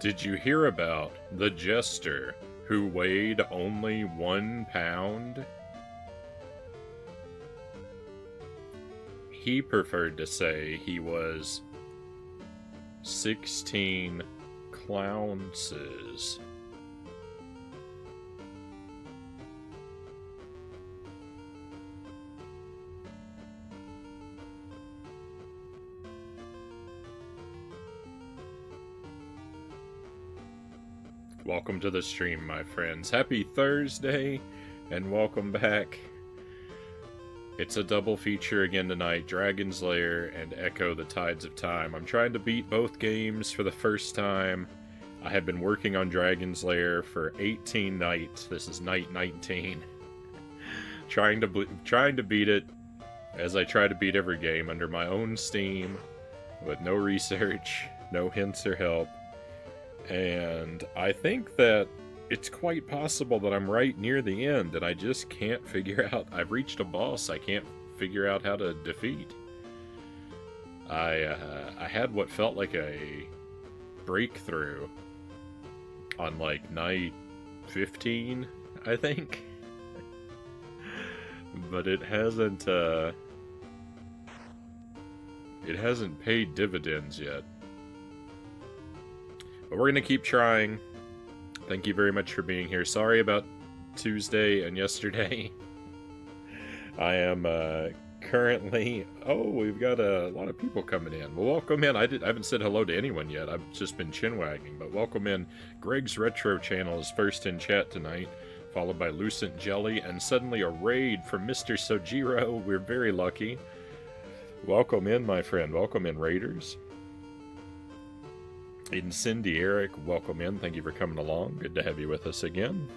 Did you hear about the jester who weighed only 1 pound? He preferred to say he was 16 clounces. Welcome to the stream, my friends. Happy Thursday, and welcome back. It's a double feature again tonight, Dragon's Lair and Ecco the Tides of Time. I'm trying to beat both games for the first time. I have been working on Dragon's Lair for 18 nights. This is night 19. trying to beat it as I try to beat every game under my own steam, with no research, no hints or help. And I think that it's quite possible that I'm right near the end, and I just can't figure out... I've reached a boss I can't figure out how to defeat. I had what felt like a breakthrough on, like, night 15, I think. But it hasn't paid dividends yet. But we're going to keep trying. Thank you very much for being here. Sorry about Tuesday and yesterday. I am currently... Oh, we've got a lot of people coming in. Well, welcome in. I haven't said hello to anyone yet. I've just been chin-wagging. But welcome in. Greg's Retro channel is first in chat tonight, followed by Lucent Jelly, and suddenly a raid from Mr. Sojiro. We're very lucky. Welcome in, my friend. Welcome in, raiders. Incendy Eric, welcome in. Thank you for coming along. Good to have you with us again.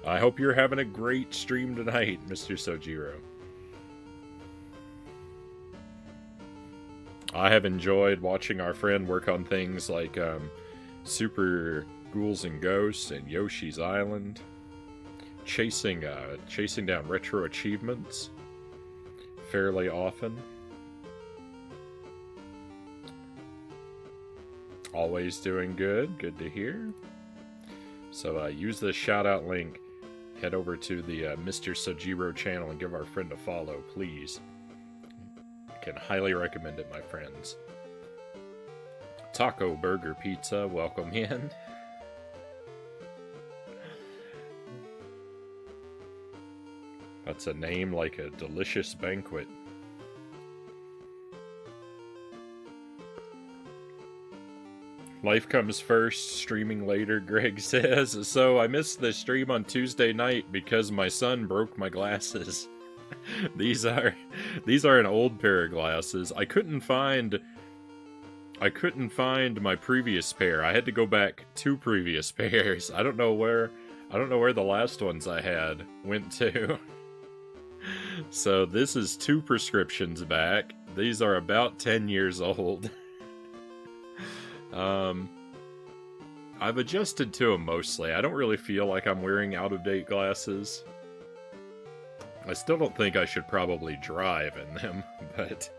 I hope you're having a great stream tonight, Mr. Sojiro. I have enjoyed watching our friend work on things like Super Ghouls and Ghosts and Yoshi's Island, chasing down retro achievements fairly often. Always doing good. Good to hear. So use the shout-out link. Head over to the Mr. Sojiro channel and give our friend a follow, please. I can highly recommend it, my friends. Taco Burger Pizza, welcome in. That's a name like a delicious banquet. Life comes first, streaming later, Greg says. So I missed the stream on Tuesday night because my son broke my glasses. These are an old pair of glasses. I couldn't find my previous pair. I had to go back 2 previous pairs. I don't know where the last ones I had went to. So this is 2 prescriptions back. These are about 10 years old. I've adjusted to them mostly. I don't really feel like I'm wearing out-of-date glasses. I still don't think I should probably drive in them, but...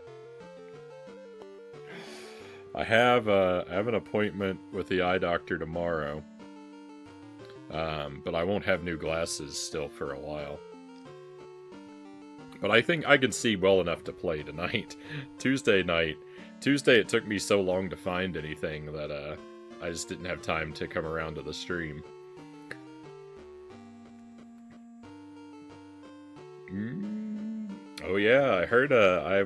I have an appointment with the eye doctor tomorrow. But I won't have new glasses still for a while. But I think I can see well enough to play tonight. Tuesday it took me so long to find anything that I just didn't have time to come around to the stream. Oh yeah, I heard. I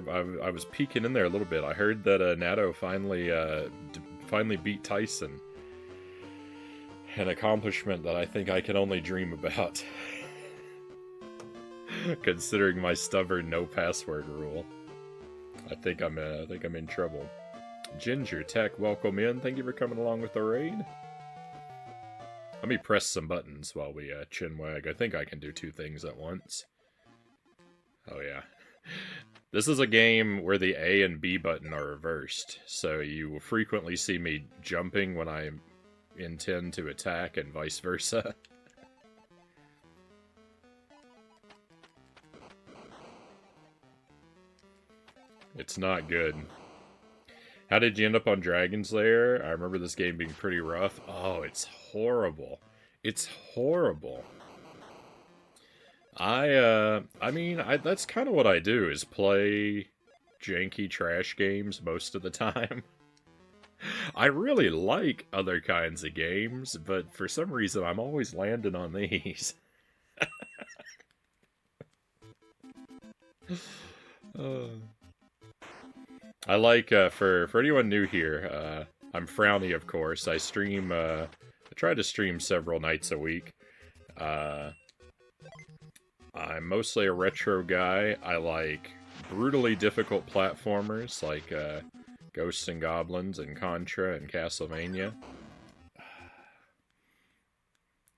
was peeking in there a little bit. I heard that Nato finally beat Tyson. An accomplishment that I think I can only dream about. Considering my stubborn no password rule. I think I'm in trouble. Ginger Tech, welcome in. Thank you for coming along with the raid. Let me press some buttons while we chinwag. I think I can do 2 things at once. Oh yeah. This is a game where the A and B button are reversed, so you will frequently see me jumping when I intend to attack and vice versa. It's not good. How did you end up on Dragon's Lair? I remember this game being pretty rough. Oh, it's horrible. It's horrible. I mean, that's kind of what I do, is play janky trash games most of the time. I really like other kinds of games, but for some reason I'm always landing on these. I like, for anyone new here, I'm Frownie, of course. I stream, I try to stream several nights a week. I'm mostly a retro guy. I like brutally difficult platformers like Ghosts and Goblins and Contra and Castlevania.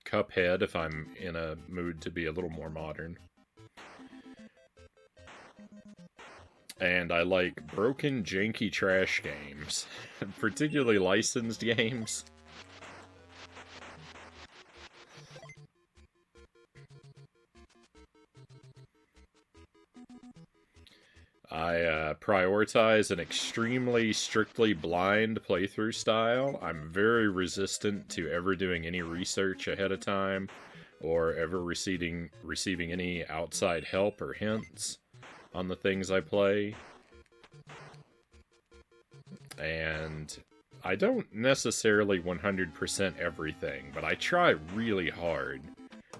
Cuphead if I'm in a mood to be a little more modern. And I like broken, janky trash games, particularly licensed games. I prioritize an extremely strictly blind playthrough style. I'm very resistant to ever doing any research ahead of time, or ever receiving any outside help or hints on the things I play. And I don't necessarily 100% everything, but I try really hard.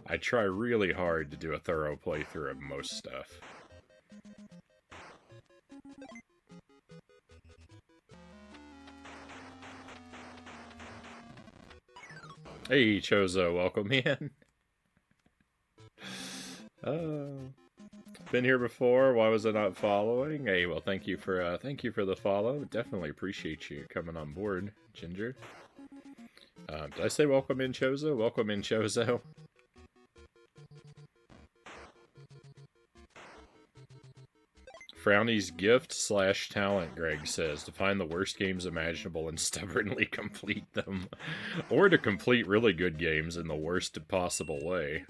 I try really hard to do a thorough playthrough of most stuff. Hey, Chozo, welcome in. Been here before. Why was I not following? Hey, well, thank you for the follow. Definitely appreciate you coming on board, Ginger. Did I say welcome in, Chozo? Welcome in, Chozo. Frownie's gift / talent, Greg says, to find the worst games imaginable and stubbornly complete them. Or to complete really good games in the worst possible way.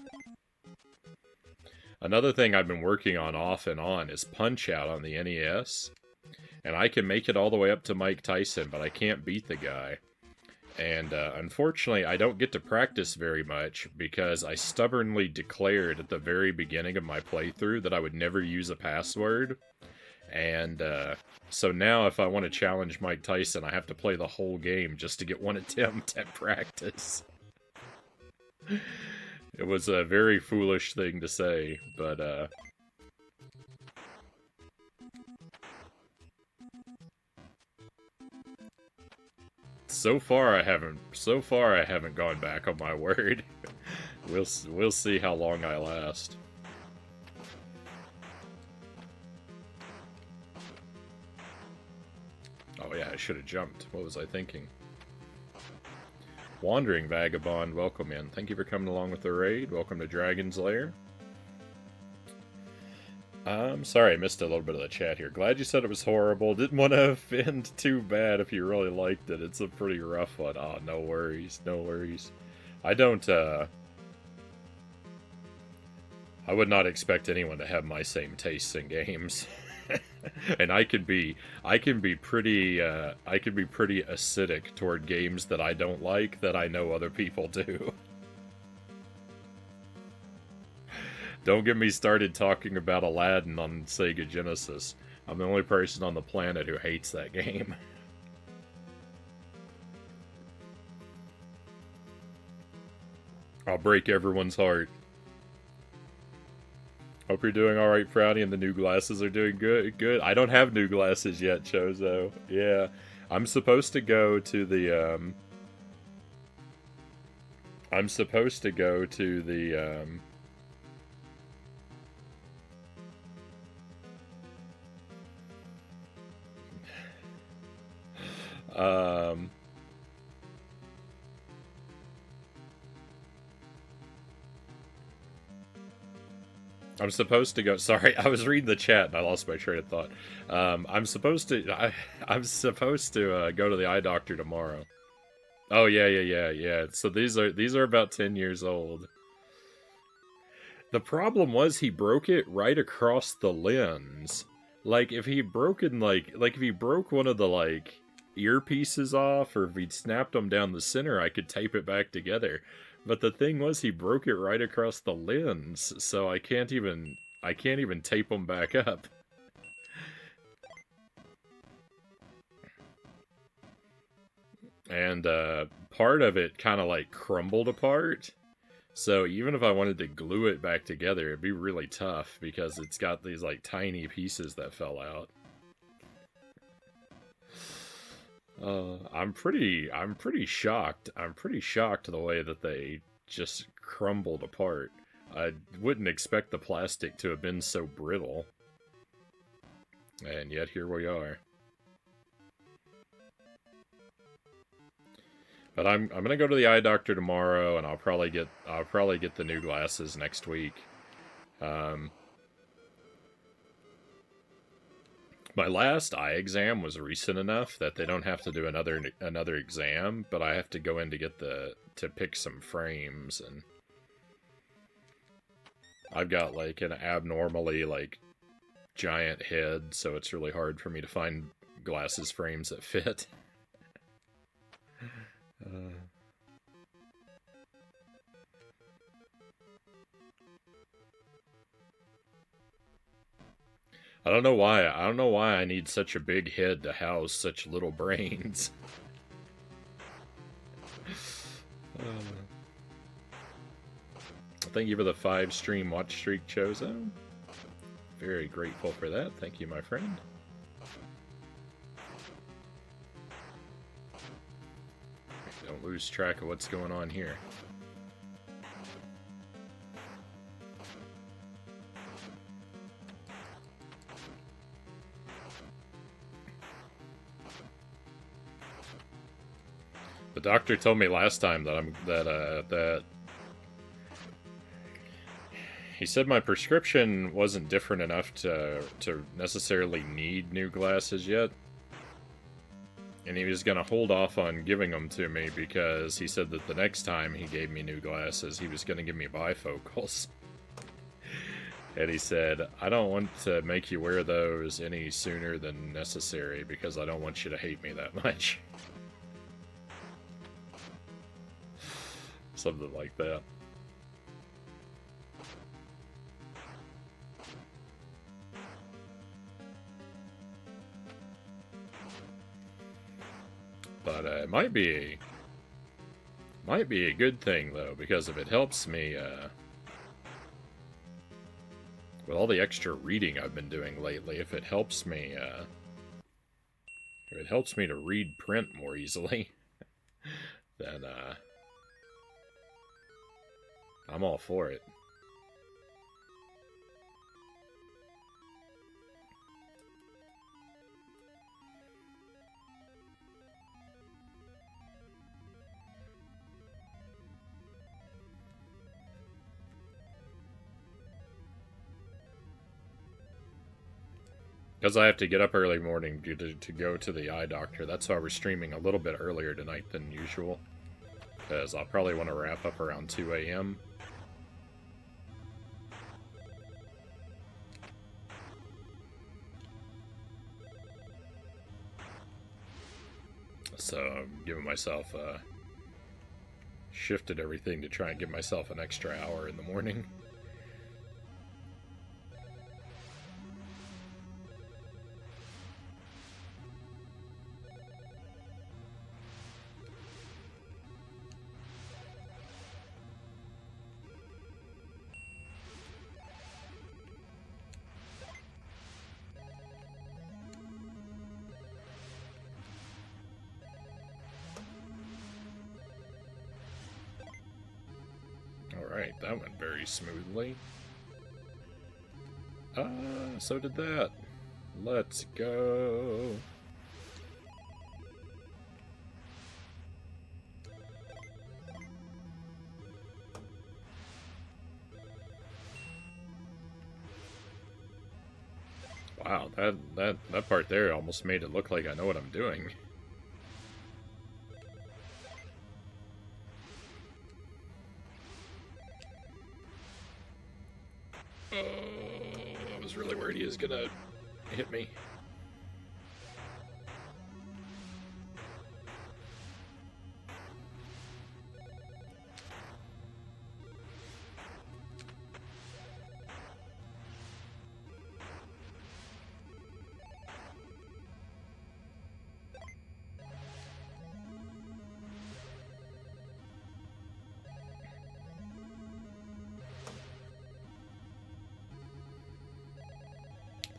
Another thing I've been working on off and on is Punch-Out on the NES. And I can make it all the way up to Mike Tyson, but I can't beat the guy. And unfortunately, I don't get to practice very much because I stubbornly declared at the very beginning of my playthrough that I would never use a password. And so now if I want to challenge Mike Tyson, I have to play the whole game just to get one attempt at practice. It was a very foolish thing to say, but so far I haven't gone back on my word. We'll see how long I last. Oh yeah, I should have jumped. What was I thinking? Wandering Vagabond, welcome in. Thank you for coming along with the raid. Welcome to Dragon's Lair. I'm sorry I missed a little bit of the chat here. Glad you said it was horrible. Didn't want to offend too bad if you really liked it. It's a pretty rough one. Oh, no worries. No worries. I don't, I would not expect anyone to have my same tastes in games. And I can be pretty acidic toward games that I don't like that I know other people do. Don't get me started talking about Aladdin on Sega Genesis. I'm the only person on the planet who hates that game. I'll break everyone's heart. Hope you're doing alright, Frownie, and the new glasses are doing good. Good. I don't have new glasses yet, Chozo. Yeah. I'm supposed to go to the, I'm supposed to go. Sorry, I was reading the chat and I lost my train of thought. I'm supposed to go to the eye doctor tomorrow. Oh yeah. So these are about 10 years old. The problem was he broke it right across the lens. Like if he broken if he broke one of the earpieces off or if he'd snapped them down the center, I could tape it back together. But the thing was, he broke it right across the lens, so I can't even tape them back up. And part of it kind of like crumbled apart. So even if I wanted to glue it back together, it'd be really tough because it's got these like tiny pieces that fell out. I'm pretty shocked. I'm pretty shocked the way that they just crumbled apart. I wouldn't expect the plastic to have been so brittle. And yet here we are. But I'm gonna go to the eye doctor tomorrow, and I'll probably get the new glasses next week. My last eye exam was recent enough that they don't have to do another exam, but I have to go in to get to pick some frames, and I've got like an abnormally like giant head, so it's really hard for me to find glasses frames that fit. I don't know why. I don't know why I need such a big head to house such little brains. Thank you for the 5-stream watch streak, Chozo. Very grateful for that. Thank you, my friend. Don't lose track of what's going on here. The doctor told me last time that he said my prescription wasn't different enough to necessarily need new glasses yet. And he was going to hold off on giving them to me because he said that the next time he gave me new glasses, he was going to give me bifocals. And he said, I don't want to make you wear those any sooner than necessary because I don't want you to hate me that much. Something like that. But it might be a good thing though, because if it helps me with all the extra reading I've been doing lately, if it helps me to read print more easily, then I'm all for it. Because I have to get up early morning to go to the eye doctor. That's why we're streaming a little bit earlier tonight than usual. Because I'll probably want to wrap up around 2 a.m. So I'm giving myself, shifted everything to try and give myself an extra hour in the morning. Alright, that went very smoothly. So did that. Let's go. Wow, that part there almost made it look like I know what I'm doing. I was really worried he was gonna hit me.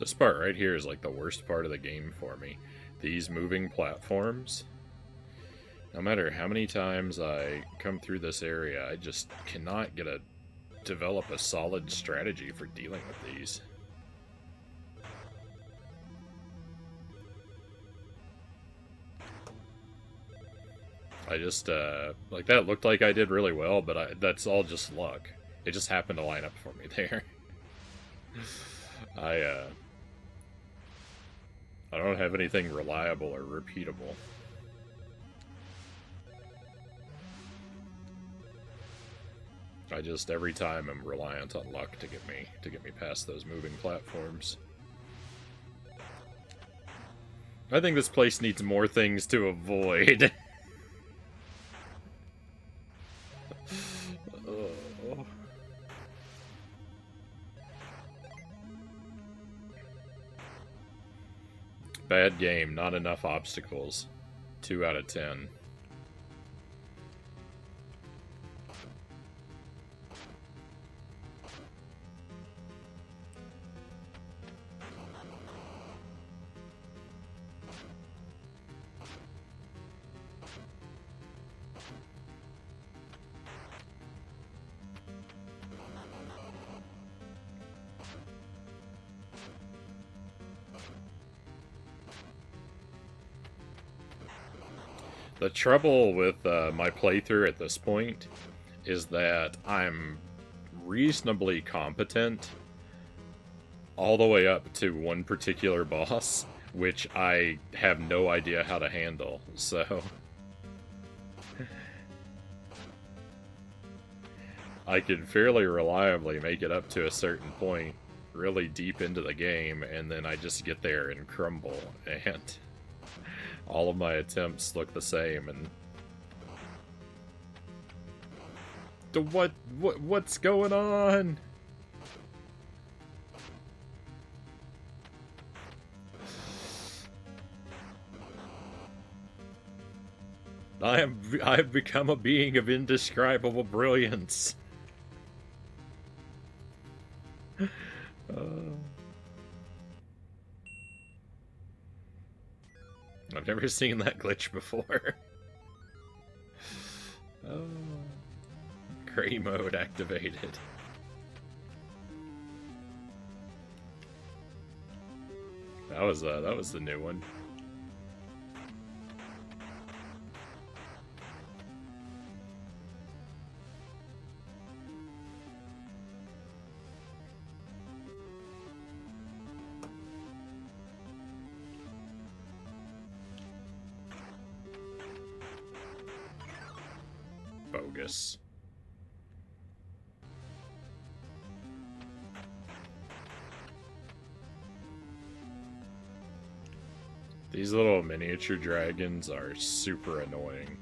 This part right here is like the worst part of the game for me. These moving platforms. No matter how many times I come through this area, I just cannot develop a solid strategy for dealing with these. I just, like, that looked like I did really well, but that's all just luck. It just happened to line up for me there. I don't have anything reliable or repeatable. I just, every time, I'm reliant on luck to get me past those moving platforms. I think this place needs more things to avoid. Oh. Bad game, not enough obstacles. 2 out of 10. The trouble with my playthrough at this point is that I'm reasonably competent all the way up to one particular boss, which I have no idea how to handle, so... I can fairly reliably make it up to a certain point, really deep into the game, and then I just get there and crumble, and... all of my attempts look the same, and... What's going on? I've become a being of indescribable brilliance. I've never seen that glitch before. Oh. Gray mode activated. That was the new one. Bogus. These little miniature dragons are super annoying.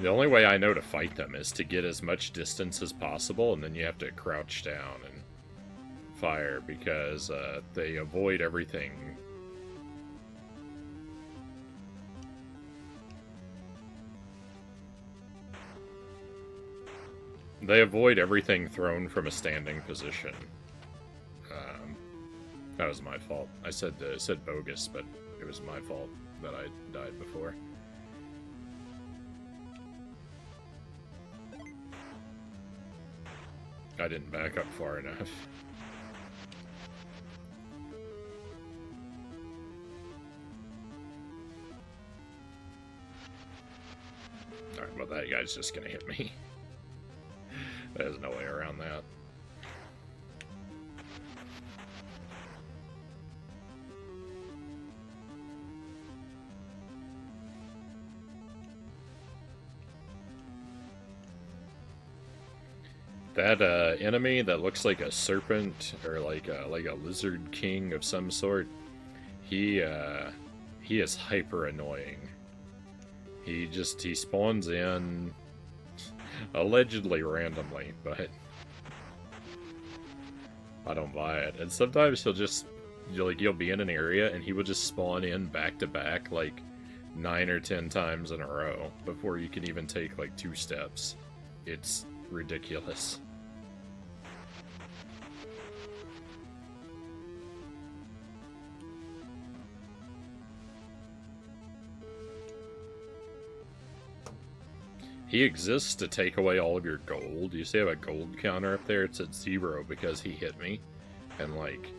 The only way I know to fight them is to get as much distance as possible, and then you have to crouch down and fire, because they avoid everything. They avoid everything thrown from a standing position. That was my fault. I said bogus, but it was my fault that I died before. I didn't back up far enough. Alright, well that guy's just gonna hit me. There's no way around that. That enemy that looks like a serpent or like a lizard king of some sort, he is hyper annoying. He spawns in allegedly randomly, but I don't buy it. And sometimes you'll be in an area and he will just spawn in back to back like 9 or 10 times in a row before you can even take like 2 steps. It's ridiculous. He exists to take away all of your gold. You see I have a gold counter up there? It's at 0 because he hit me. And, like,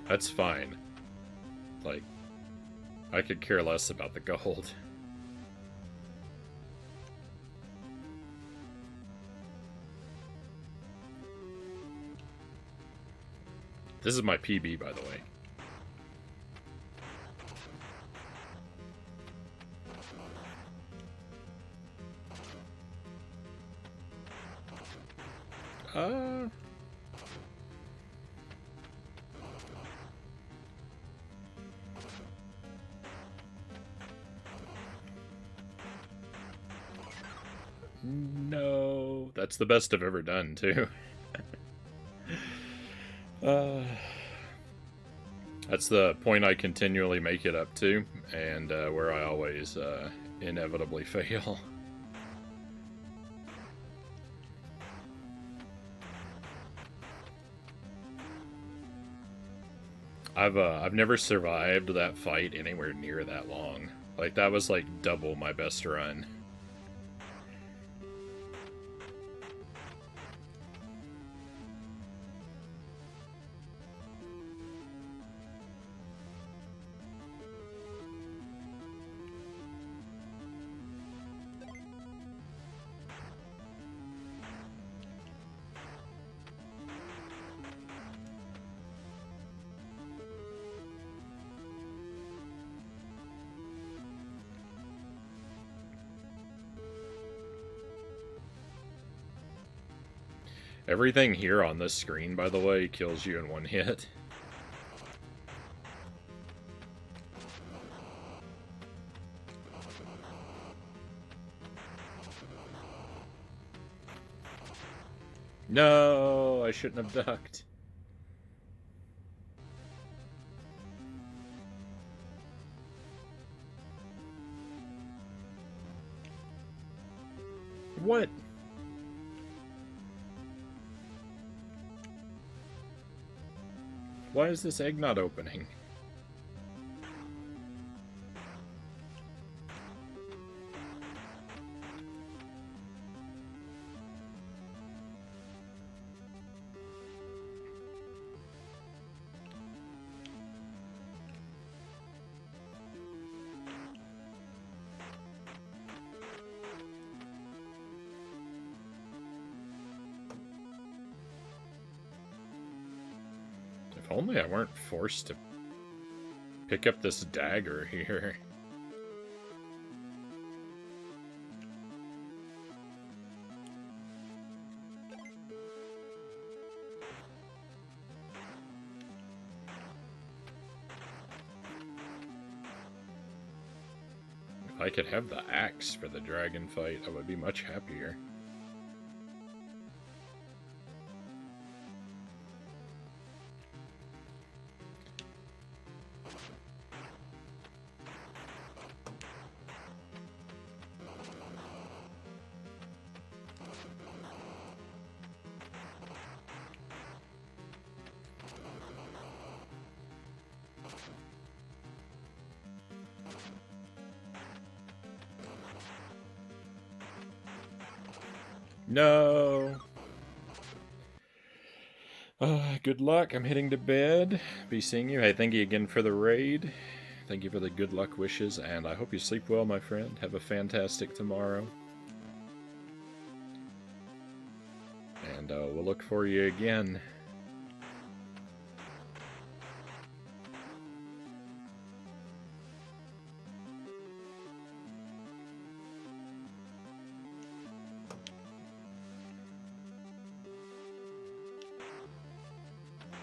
that's fine. Like, I could care less about the gold. This is my PB, by the way. No. That's the best I've ever done, too. That's the point I continually make it up to, and where I always inevitably fail. I've never survived that fight anywhere near that long. Like, that was like double my best run. Everything here on this screen, by the way, kills you in one hit. No, I shouldn't have ducked. What? Why is this egg not opening? If only I weren't forced to pick up this dagger here. If I could have the axe for the dragon fight, I would be much happier. No. Good luck. I'm heading to bed. Be seeing you. Hey, thank you again for the raid. Thank you for the good luck wishes, and I hope you sleep well, my friend. Have a fantastic tomorrow. And we'll look for you again.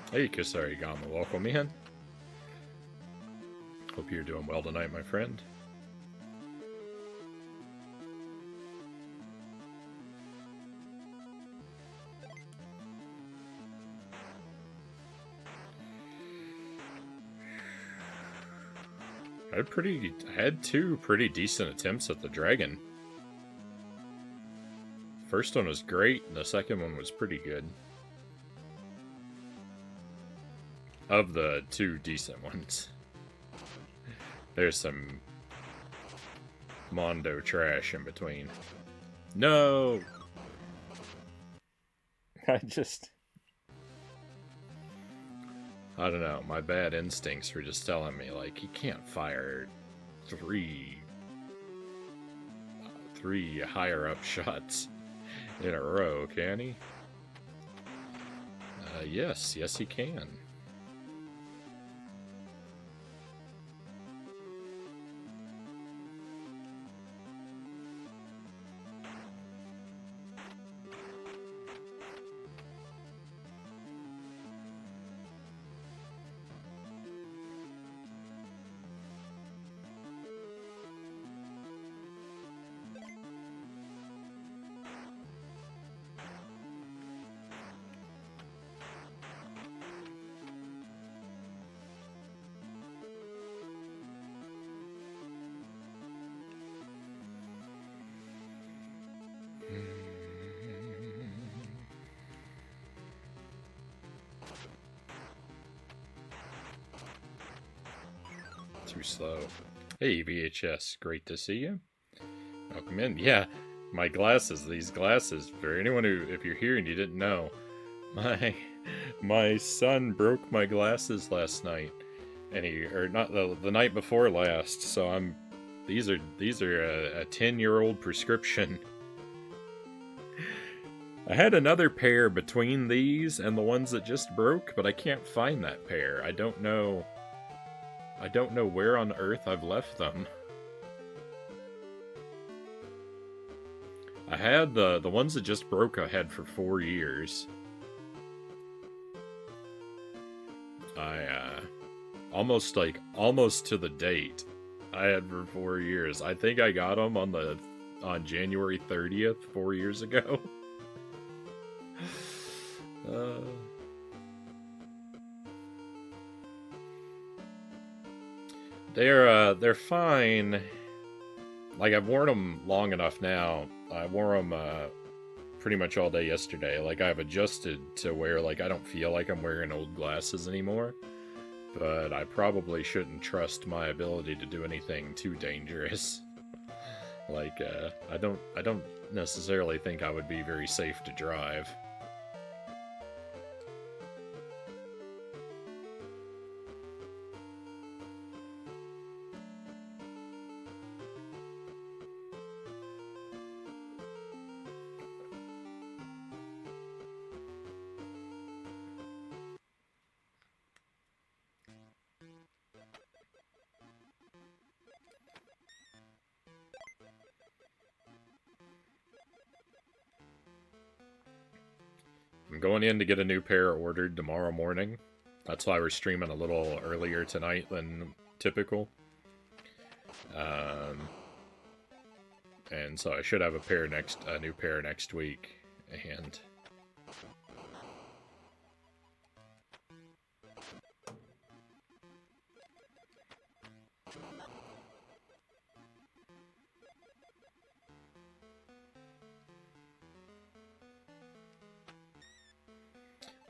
Hey, Kusarigama, welcome in. Hope you're doing well tonight, my friend. I had two pretty decent attempts at the dragon. First one was great, and the second one was pretty good. Of the two decent ones. There's some Mondo trash in between. No! I just... I don't know, my bad instincts were just telling me, like, he can't fire three higher-up shots in a row, can he? Yes he can. Too slow. Hey, VHS, great to see you. Welcome in. Yeah, my glasses, these glasses, for anyone who, if you're here and you didn't know, my son broke my glasses last night, and or not the night before last, so these are a 10-year-old prescription. I had another pair between these and the ones that just broke, but I can't find that pair. I don't know where on earth I've left them. I had the ones that just broke I had for 4 years. I almost to the date I had for 4 years. I think I got them on January 30th 4 years ago. They're fine. Like, I've worn them long enough now. I wore them pretty much all day yesterday. Like, I've adjusted to where, like, I don't feel like I'm wearing old glasses anymore. But I probably shouldn't trust my ability to do anything too dangerous. Like, I don't necessarily think I would be very safe to drive. I'm going in to get a new pair ordered tomorrow morning. That's why we're streaming a little earlier tonight than typical. And so I should have a new pair next week. And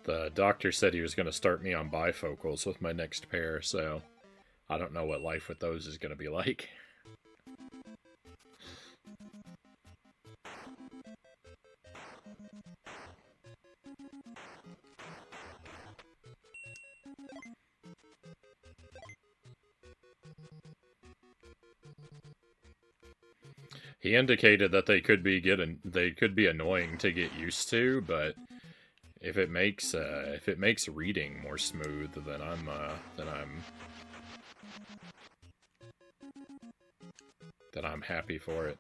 the doctor said he was going to start me on bifocals with my next pair, so I don't know what life with those is going to be like. He indicated that they could be annoying to get used to, but if it makes reading more smooth, then I'm happy for it.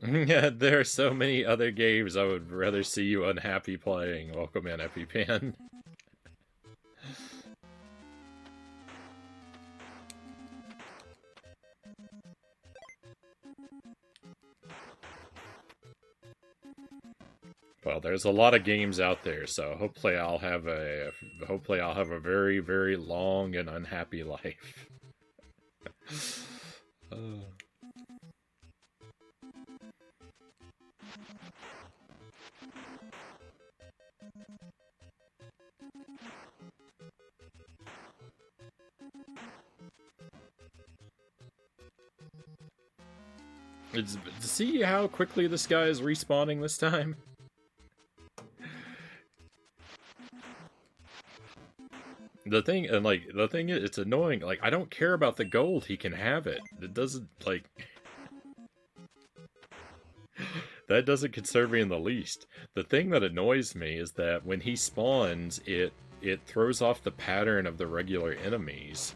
Yeah, there are so many other games I would rather see you unhappy playing. Welcome in, EpiPen. Well, there's a lot of games out there, so hopefully I'll have a very, very long and unhappy life. See how quickly this guy is respawning this time? The thing is, it's annoying. Like, I don't care about the gold. He can have it. It doesn't, like... that doesn't concern me in the least. The thing that annoys me is that when he spawns, it throws off the pattern of the regular enemies.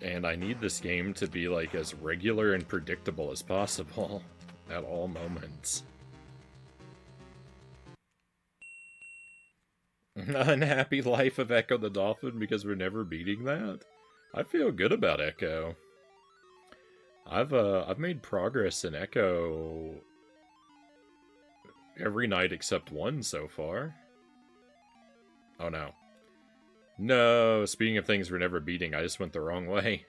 And I need this game to be, like, as regular and predictable as possible at all moments. Unhappy life of Ecco the Dolphin because we're never beating that? I feel good about Ecco. I've made progress in Ecco every night except one so far. Oh no. No, speaking of things we're never beating, I just went the wrong way.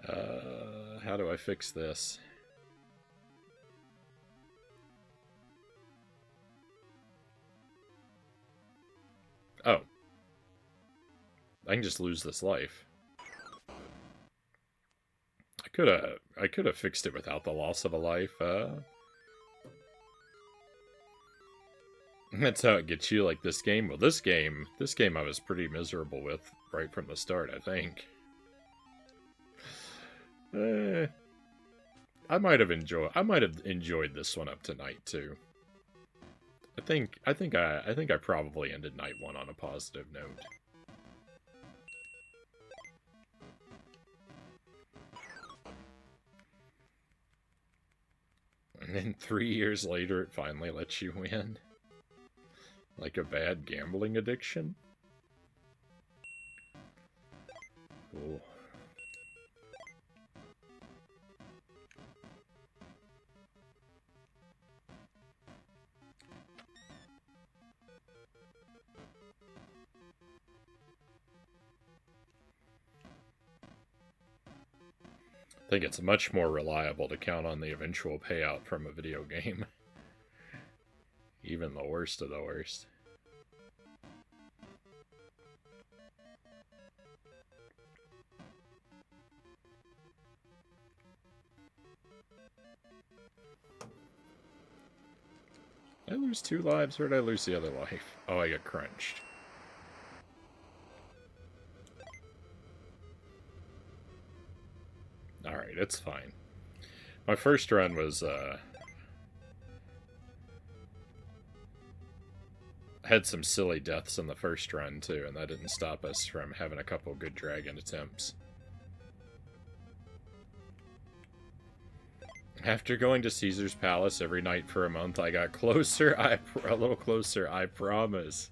How do I fix this? Oh. I can just lose this life. I could have fixed it without the loss of a life. That's how it gets you, like this game. Well, this game I was pretty miserable with right from the start, I think. I might have enjoyed this one up to night 2. I think I probably ended night 1 on a positive note. And then 3 years later, it finally lets you win. Like a bad gambling addiction? Cool. I think it's much more reliable to count on the eventual payout from a video game. Even the worst of the worst. Did I lose 2 lives, or did I lose the other life? Oh, I got crunched. Alright, it's fine. My first run was, had some silly deaths in the first run, too, and that didn't stop us from having a couple good dragon attempts. After going to Caesar's Palace every night for a month, I got closer, a little closer, I promise.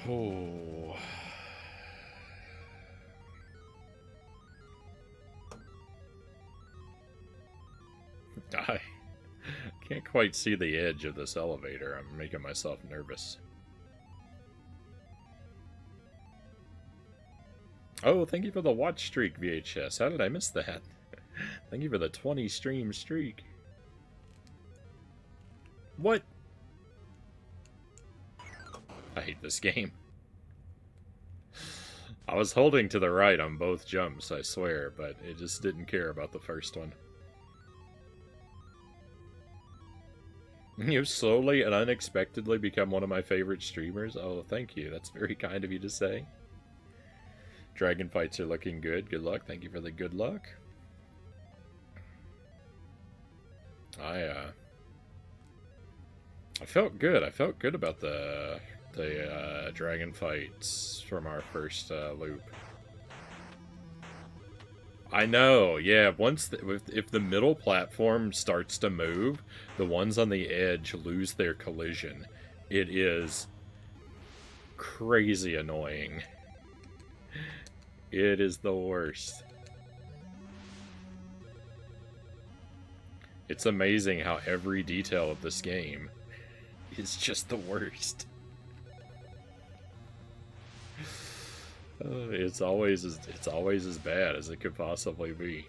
Oh. I can't quite see the edge of this elevator. I'm making myself nervous. Oh, thank you for the watch streak, VHS. How did I miss that? Thank you for the 20 stream streak. What? I hate this game. I was holding to the right on both jumps, I swear, but it just didn't care about the first one. 20 stream streak. What? I hate this game. I was holding to the right on both jumps, I swear, but it just didn't care about the first one. I was holding to the right on both jumps, I swear, but it just didn't care about the first one. 20 stream streak. What? I hate this game. I was holding to the right on both jumps, I swear, but it just didn't care about the first one. You've slowly and unexpectedly become one of my favorite streamers. Oh, thank you. That's very kind of you to say. Dragon fights are looking good. Good luck. Thank you for the good luck. I felt good. I felt good about the dragon fights from our first loop. I know, yeah. If the middle platform starts to move, the ones on the edge lose their collision. It is crazy annoying. It is the worst. It's amazing how every detail of this game is just the worst. It's always as bad as it could possibly be.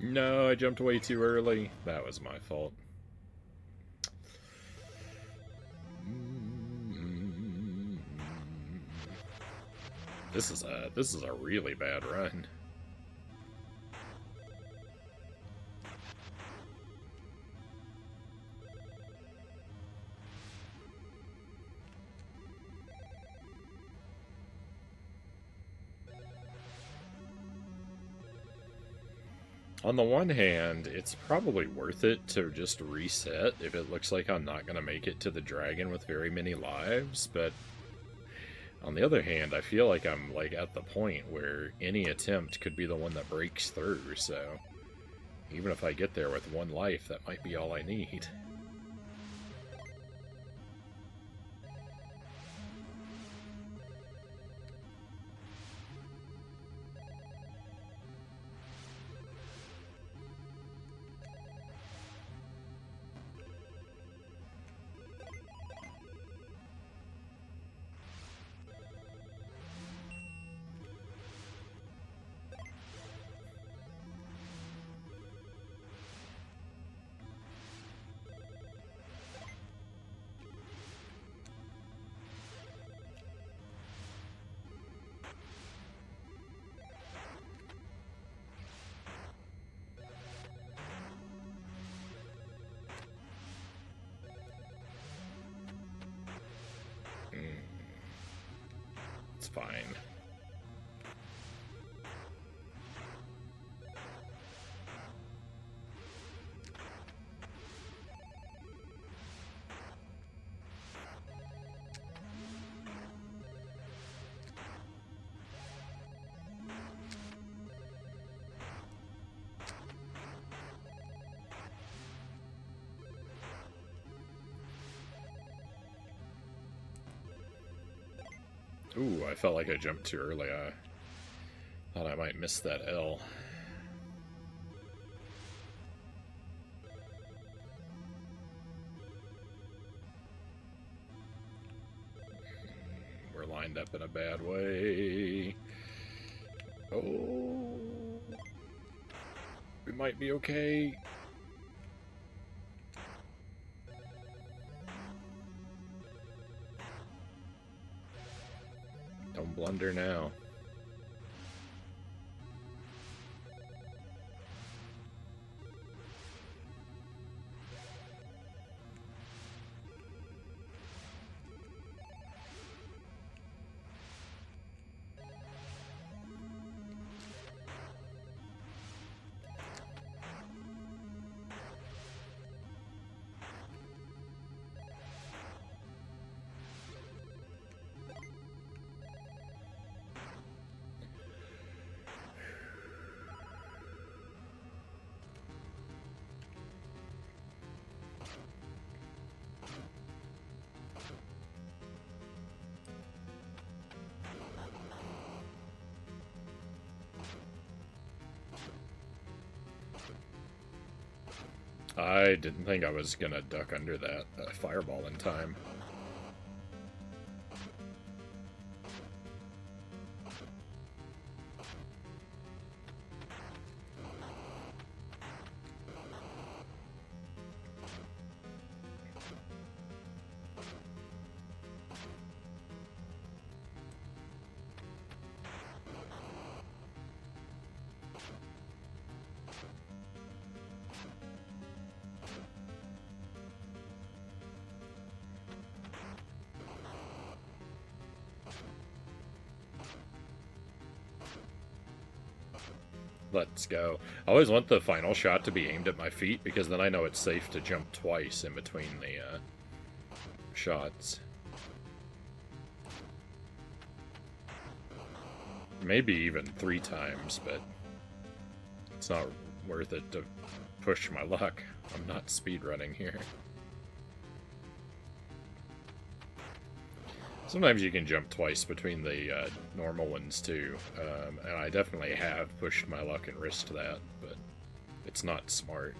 No, I jumped way too early. That was my fault. This is a really bad run. On the one hand, it's probably worth it to just reset if it looks like I'm not going to make it to the dragon with very many lives, but on the other hand, I feel like I'm at the point where any attempt could be the one that breaks through, so even if I get there with one life, that might be all I need. It's fine. Ooh, I felt like I jumped too early. I thought I might miss that L. We're lined up in a bad way. Oh, we might be okay. Don't blunder now. I didn't think I was gonna duck under that fireball in time. Let's go. I always want the final shot to be aimed at my feet, because then I know it's safe to jump twice in between the shots. Maybe even 3 times, but it's not worth it to push my luck. I'm not speedrunning here. Sometimes you can jump twice between the normal ones too, and I definitely have pushed my luck and risked that, but it's not smart.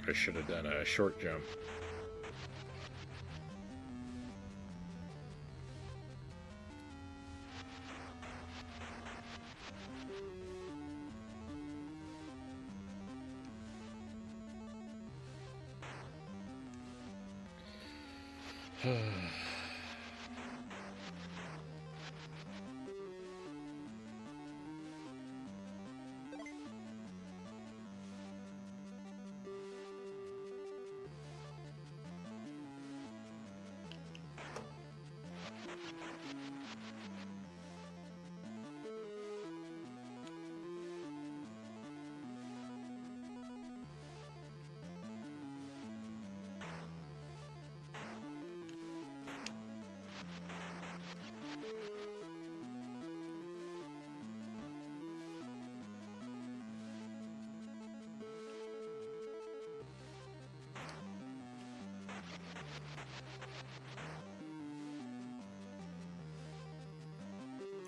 I should have done a short jump.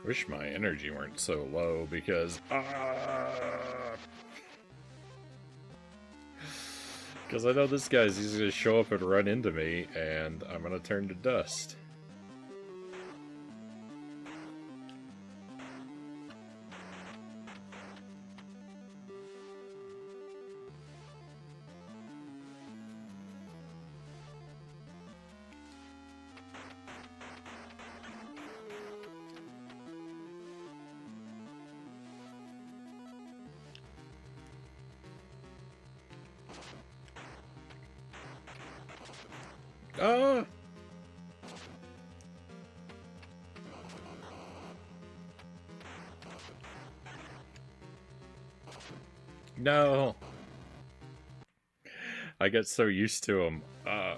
Wish my energy weren't so low, because because I know this guy's easy to show up and run into me, and I'm gonna turn to dust. Ah! No! I got so used to him. I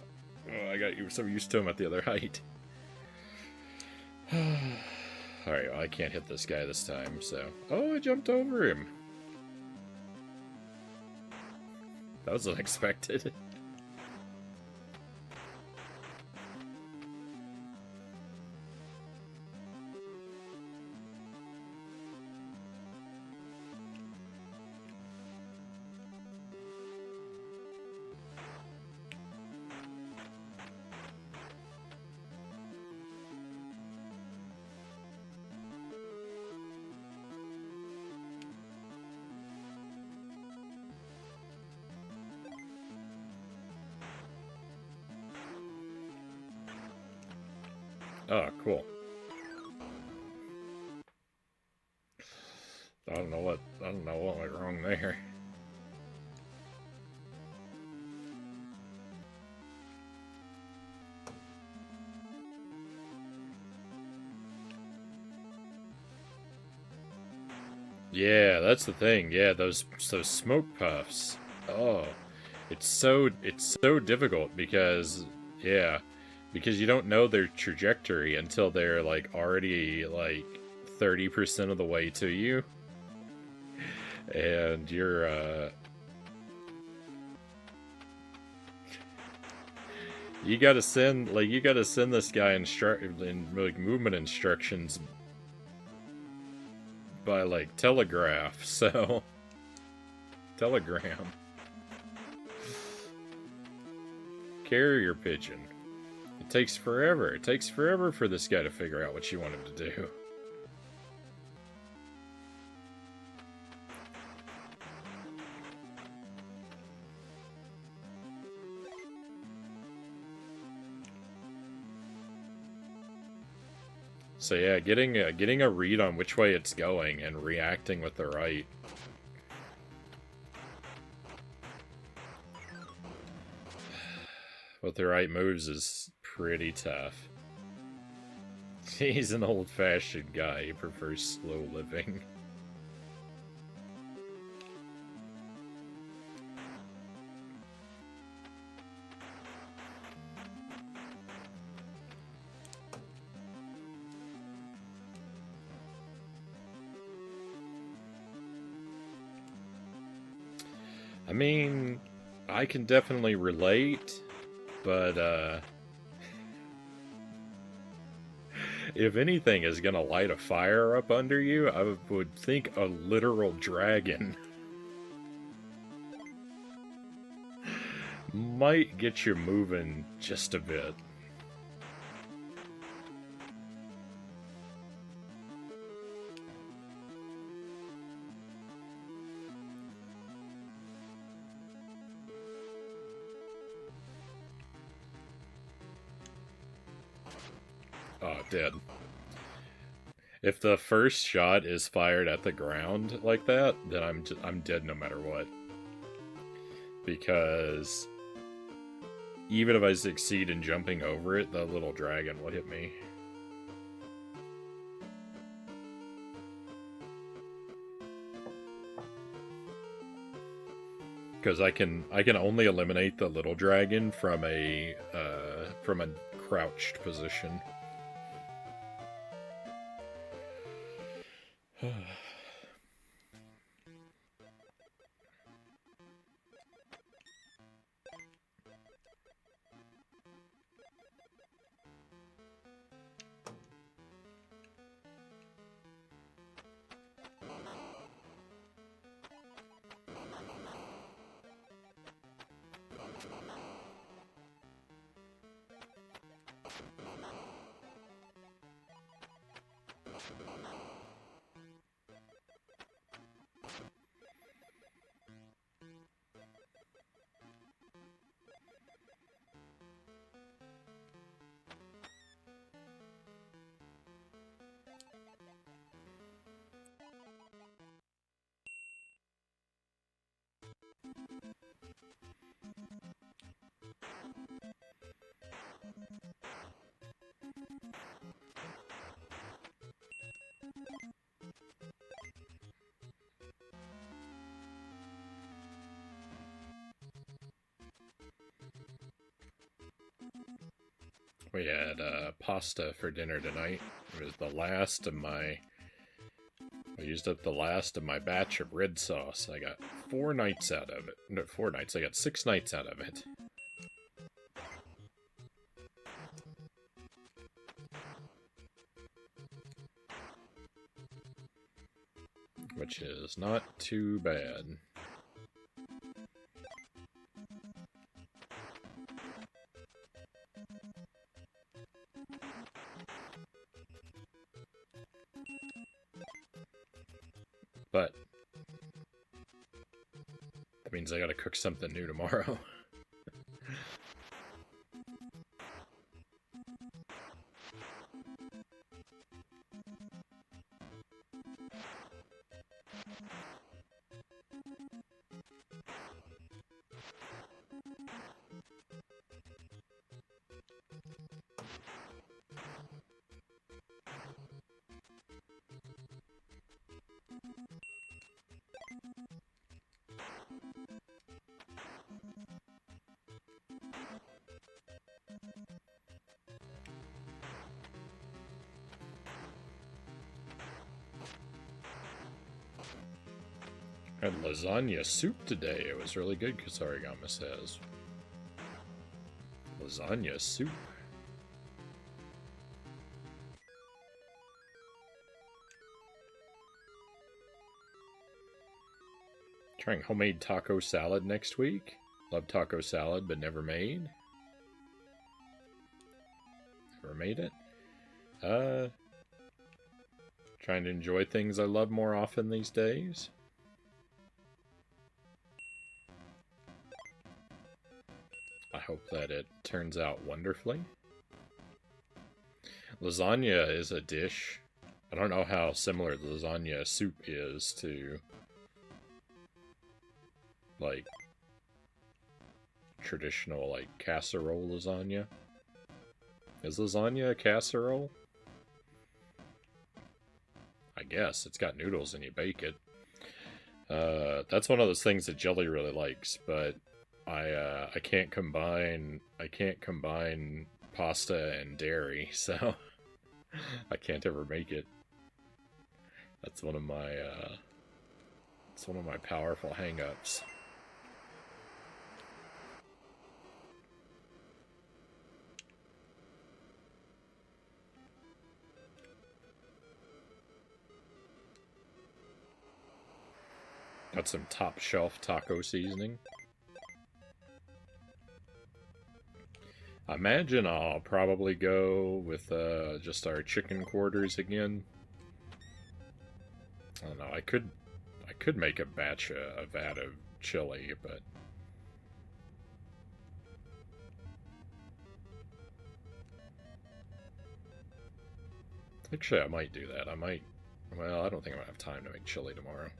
got so used to him at the other height. Alright, well, I can't hit this guy this time, so... Oh, I jumped over him! That was unexpected. Oh, cool. I don't know what went wrong there. Yeah, that's the thing. Yeah, those smoke puffs. Oh, it's so difficult because because you don't know their trajectory until they're like already like 30% of the way to you, and you gotta send this guy like movement instructions by like telegraph. So telegram, carrier pigeon. It takes forever. It takes forever for this guy to figure out what you want him to do. So yeah, getting a read on which way it's going and reacting with the right. With the right moves is pretty tough. He's an old-fashioned guy. He prefers slow living. I mean, I can definitely relate, but if anything is gonna light a fire up under you, I would think a literal dragon might get you moving just a bit. Oh, dead. If the first shot is fired at the ground like that, then I'm dead no matter what. Because even if I succeed in jumping over it, the little dragon will hit me. Because I can only eliminate the little dragon from a crouched position. We had pasta for dinner tonight. It was the last of my... I used up the last of my batch of red sauce. I got 4 nights out of it. No, 4 nights. I got 6 nights out of it. Which is not too bad. But that means I gotta cook something new tomorrow. I had lasagna soup today. It was really good, Kasarigama says. Lasagna soup. Trying homemade taco salad next week. Love taco salad, but never made. Never made it. Trying to enjoy things I love more often these days. I hope that it turns out wonderfully. Lasagna is a dish. I don't know how similar the lasagna soup is to, like, traditional, like, casserole lasagna. Is lasagna a casserole? I guess. It's got noodles and you bake it. That's one of those things that Jelly really likes, but I can't combine pasta and dairy, so I can't ever make it. That's one of my powerful hang-ups. Got some top shelf taco seasoning. I imagine I'll probably go with just our chicken quarters again. I don't know. I could make a vat of chili, but actually I might do that. Well, I don't think I'm gonna have time to make chili tomorrow.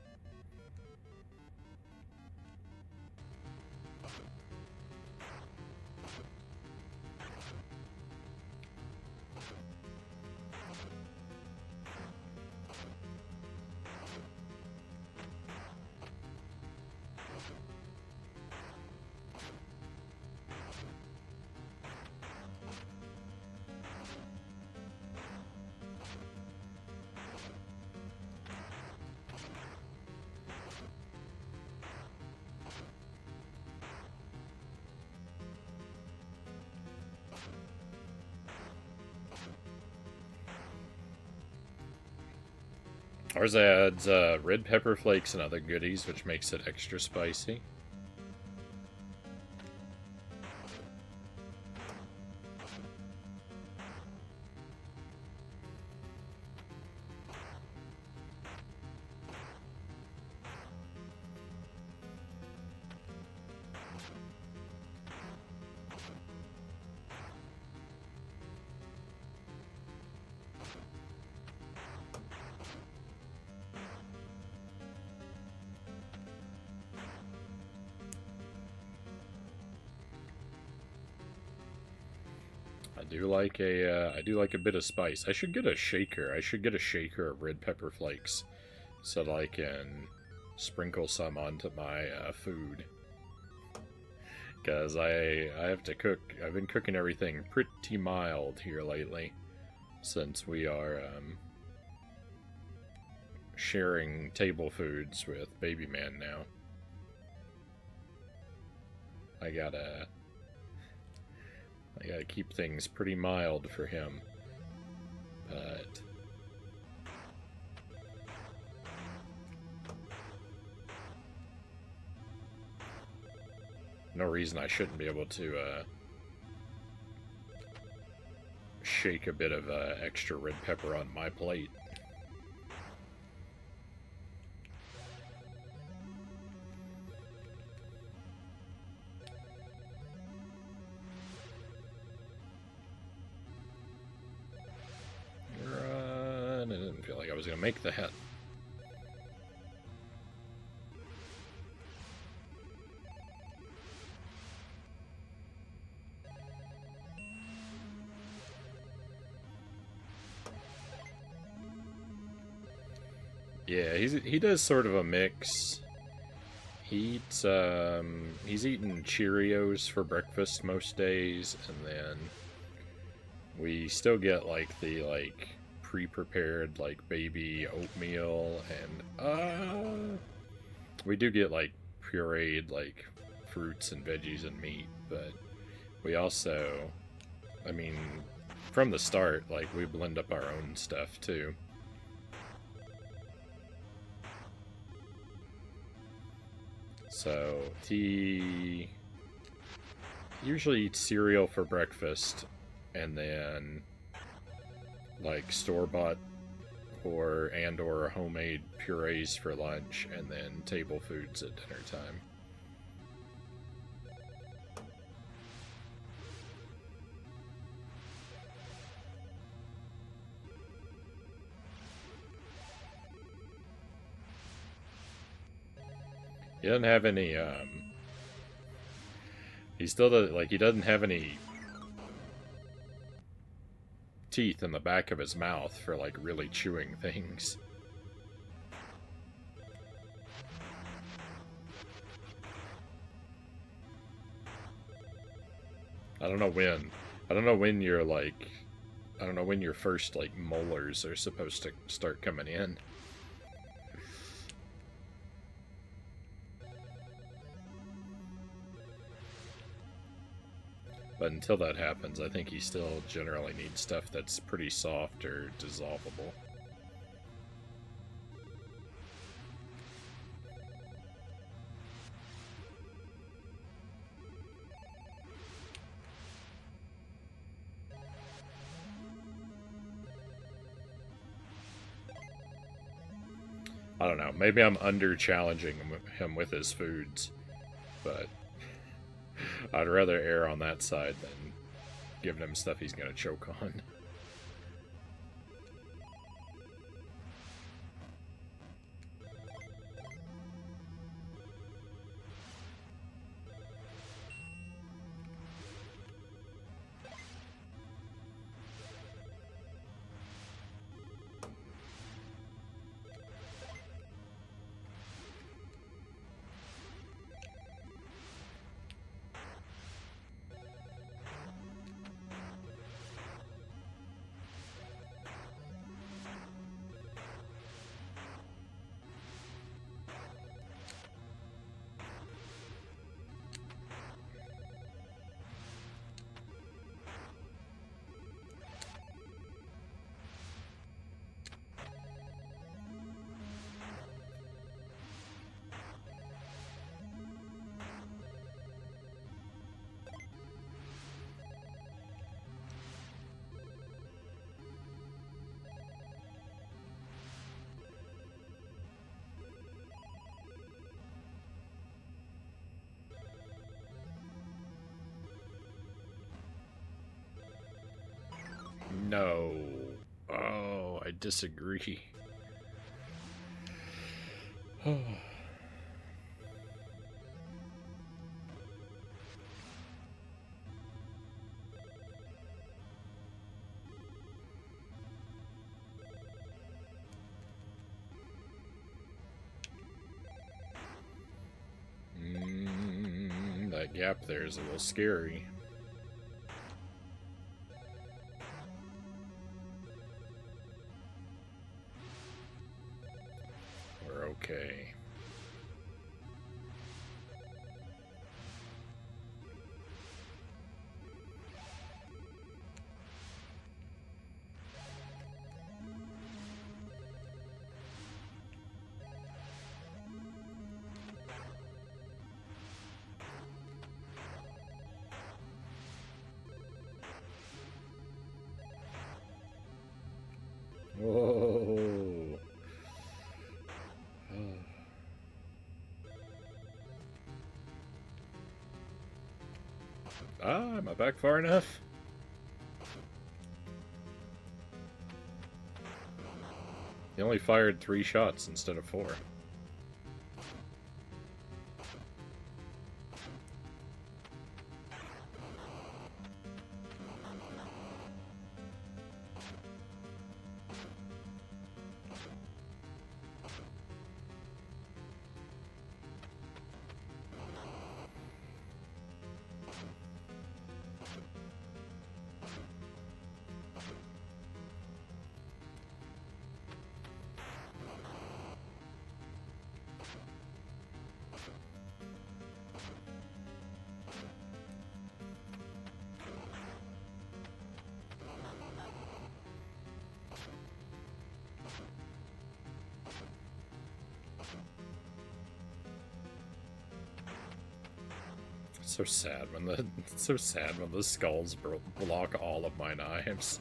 Ours adds red pepper flakes and other goodies, which makes it extra spicy. I do like a bit of spice. I should get a shaker. I should get a shaker of red pepper flakes so that I can sprinkle some onto my food. Because I have to cook. I've been cooking everything pretty mild here lately, since we are sharing table foods with Baby Man now. I gotta keep things pretty mild for him, but no reason I shouldn't be able to shake a bit of extra red pepper on my plate. I was going to make that. Yeah, he does sort of a mix. He eats, he's eating Cheerios for breakfast most days, and then we still get, like, the, like, pre-prepared, like, baby oatmeal, and, We do get like pureed like fruits and veggies and meat, but we also, I mean, from the start, like we blend up our own stuff too. So he usually eats cereal for breakfast, and then like store-bought or homemade purees for lunch, and then table foods at dinner time. He doesn't have any, he still does, like, he doesn't have any teeth in the back of his mouth for, like, really chewing things. I don't know when you're, like, I don't know when your first, like, molars are supposed to start coming in. But until that happens, I think he still generally needs stuff that's pretty soft or dissolvable. I don't know, maybe I'm under-challenging him with his foods, but I'd rather err on that side than giving him stuff he's gonna choke on. No. Oh, I disagree. That gap there is a little scary. We're okay. Whoa. Am I back far enough? He only fired 3 shots instead of 4. so sad when it's so sad when the skulls block all of my knives.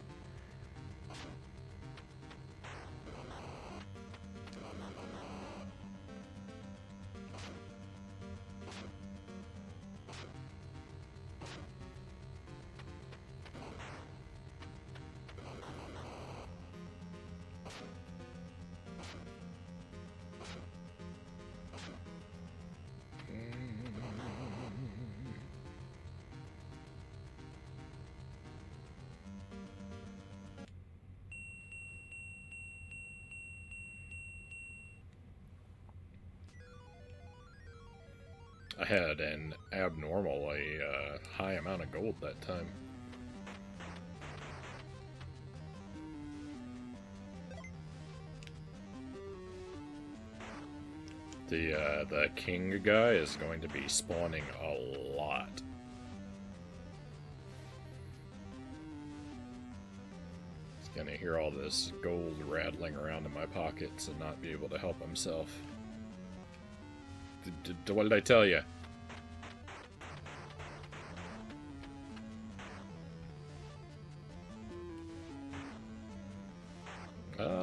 I had an abnormally high amount of gold that time. The king guy is going to be spawning a lot. He's gonna hear all this gold rattling around in my pockets and not be able to help himself. What did I tell you?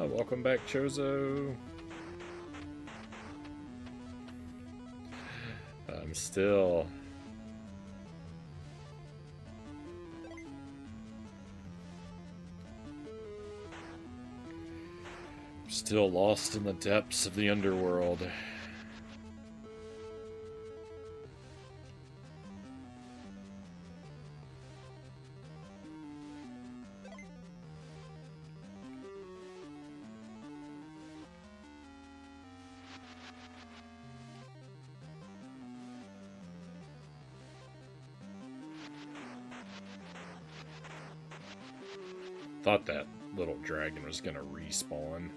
Welcome back, Chozo. I'm still lost in the depths of the underworld. Thought that little dragon was gonna respawn.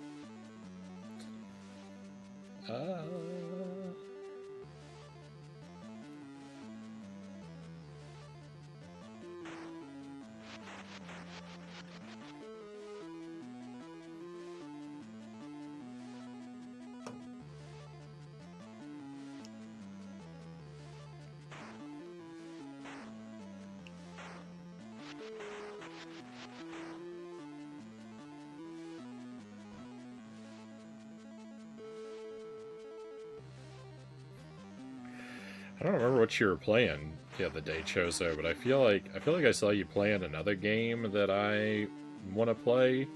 I don't remember what you were playing the other day, Chozo, but I feel like I saw you playing another game that I want to play.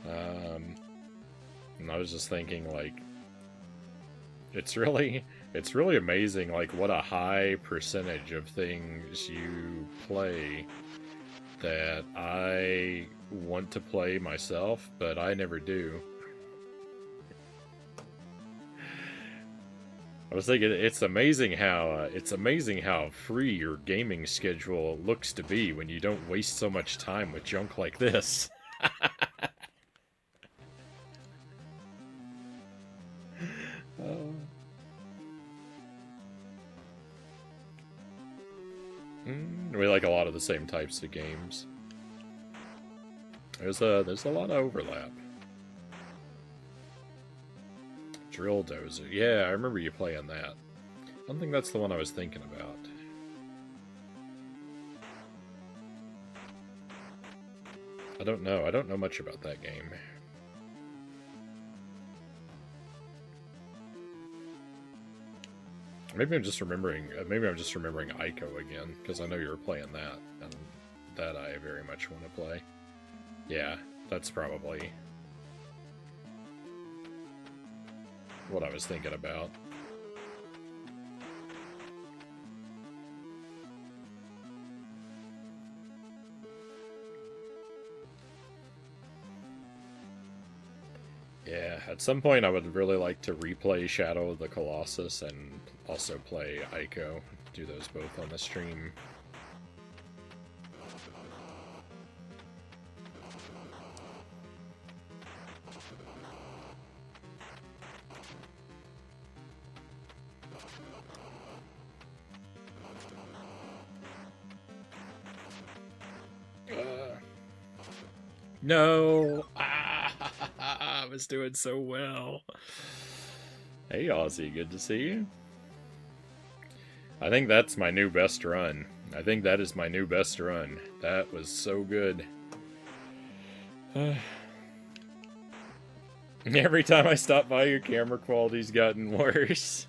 And I was just thinking, like, it's really amazing, like, what a high percentage of things you play that I want to play myself, but I never do. I was thinking it's amazing how free your gaming schedule looks to be when you don't waste so much time with junk like this. We like a lot of the same types of games. There's a lot of overlap. Drill Dozer. Yeah, I remember you playing that. I don't think that's the one I was thinking about. I don't know. I don't know much about that game. Maybe I'm just remembering. Maybe I'm just remembering Ecco again because I know you were playing that, and that I very much want to play. Yeah, that's probably what I was thinking about. Yeah, at some point I would really like to replay Shadow of the Colossus and also play Ecco. Do those both on the stream. No! I was doing so well. Hey, Ozzy, good to see you. I think that's my new best run. I think that is my new best run. That was so good. Every time I stop by, your camera quality's gotten worse.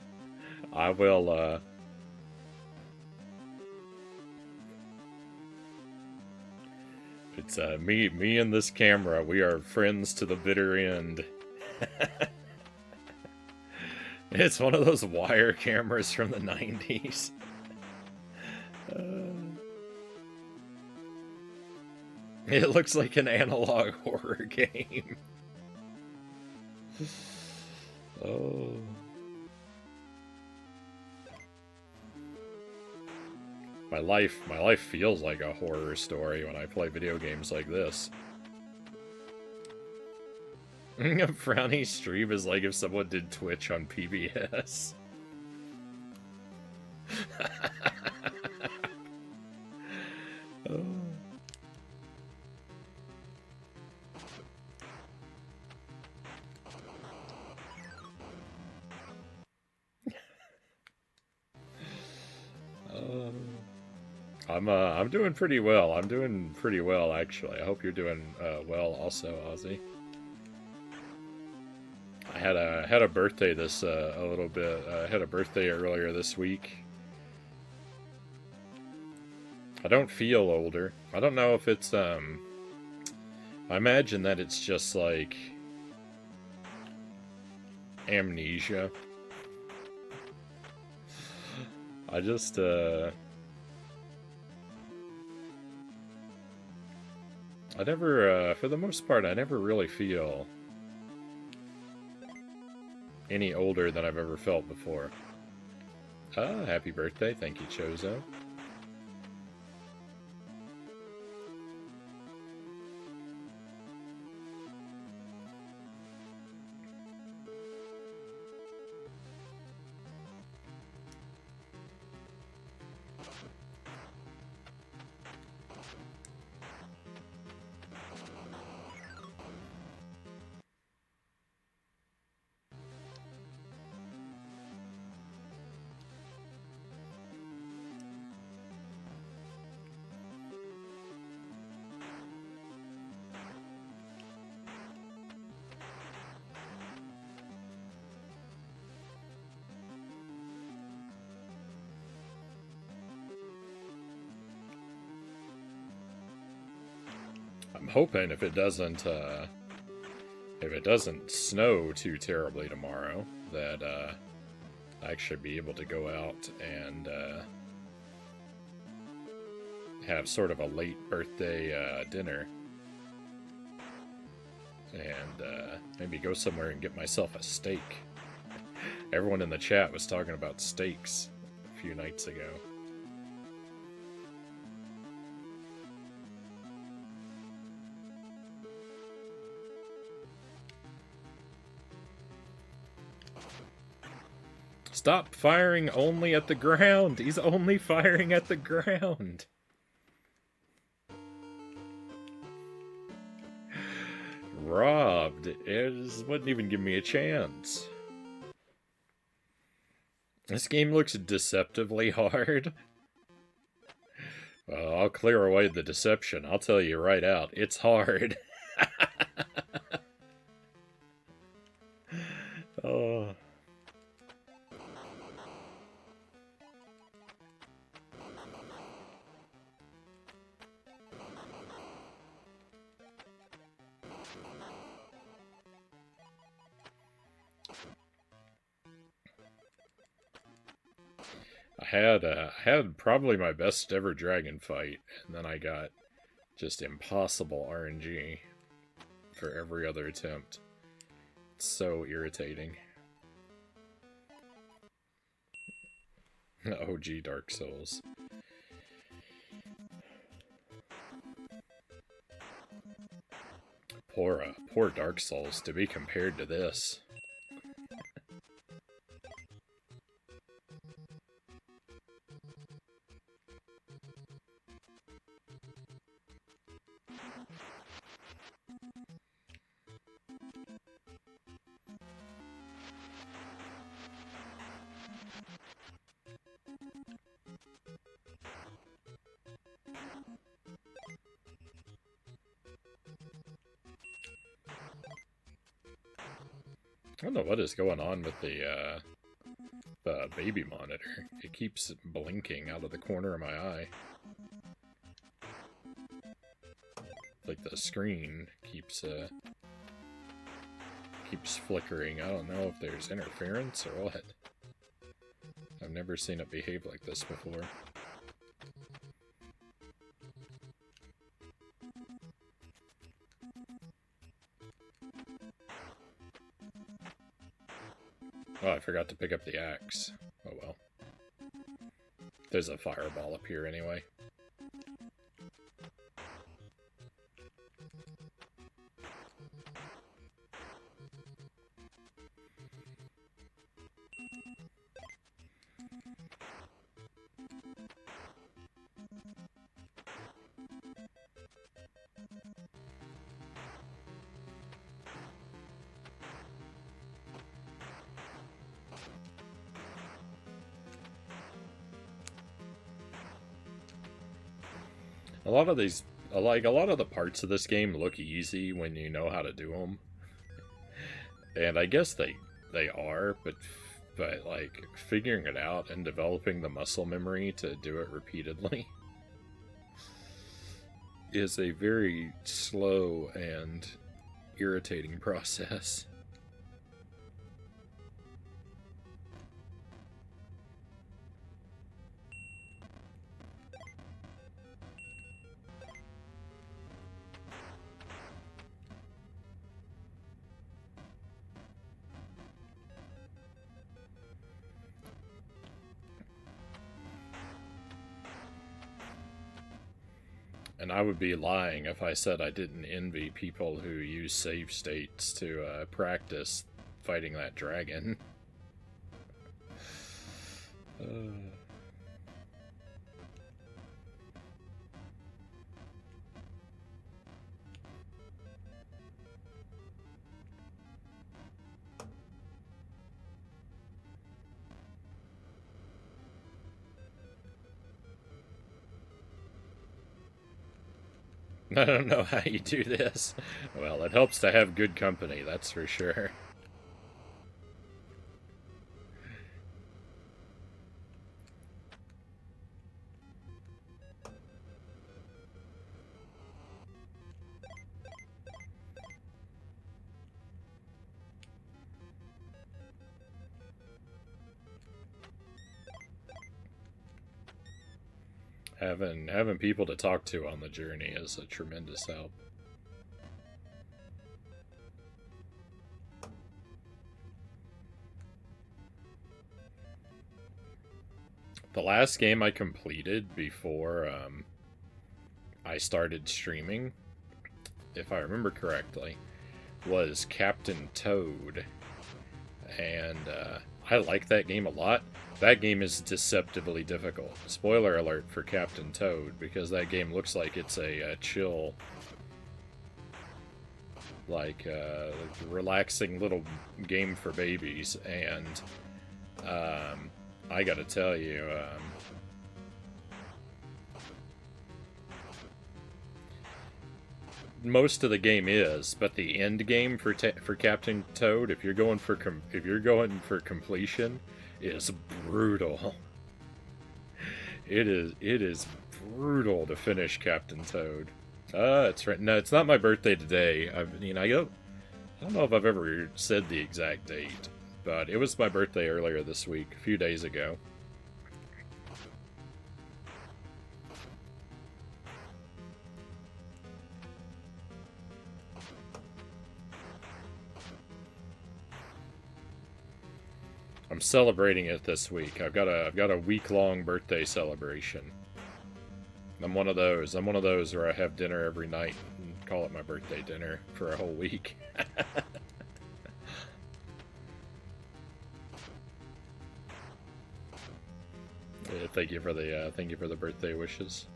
I will, It's, me and this camera, we are friends to the bitter end. It's one of those wire cameras from the 90s. It looks like an analog horror game. Oh. My life feels like a horror story when I play video games like this. Frownie stream is like if someone did Twitch on PBS. Oh. I'm doing pretty well. I'm doing pretty well, actually. I hope you're doing well also, Ozzy. I had a birthday this a little bit. I had a birthday earlier this week. I don't feel older. I don't know if it's I imagine that it's just like amnesia. I just I never for the most part I never really feel any older than I've ever felt before. Happy birthday. Thank you, Chozo. I'm hoping if it doesn't snow too terribly tomorrow, that I should be able to go out and have sort of a late birthday dinner, and maybe go somewhere and get myself a steak. Everyone in the chat was talking about steaks a few nights ago. Stop firing only at the ground! He's only firing at the ground! Robbed. It wouldn't even give me a chance. This game looks deceptively hard. Well, I'll clear away the deception. I'll tell you right out. It's hard. Oh... I had probably my best ever dragon fight, and then I got just impossible RNG for every other attempt. It's so irritating. OG Dark Souls. Poor Dark Souls to be compared to this. I don't know what is going on with the baby monitor. It keeps blinking out of the corner of my eye. Like the screen keeps flickering. I don't know if there's interference or what. I've never seen it behave like this before. Oh, I forgot to pick up the axe. Oh well. There's a fireball up here anyway. A lot of these, like, a lot of the parts of this game look easy when you know how to do them. And I guess they are, but like, figuring it out and developing the muscle memory to do it repeatedly is a very slow and irritating process. And I would be lying if I said I didn't envy people who use save states to practice fighting that dragon. I don't know how you do this. Well, it helps to have good company, that's for sure. Having people to talk to on the journey is a tremendous help. The last game I completed before I started streaming, if I remember correctly, was Captain Toad. And I like that game a lot. That game is deceptively difficult. Spoiler alert for Captain Toad, because that game looks like it's a chill, like relaxing little game for babies. And I gotta tell you, most of the game is, but the end game for Captain Toad, if you're going for completion, is brutal. It is brutal to finish Captain Toad. It's right. No, it's not my birthday today. I don't know if I've ever said the exact date, but it was my birthday earlier this week, a few days ago. I'm celebrating it this week. I've got a week-long birthday celebration. I'm one of those where I have dinner every night and call it my birthday dinner for a whole week. Yeah, thank you for the birthday wishes.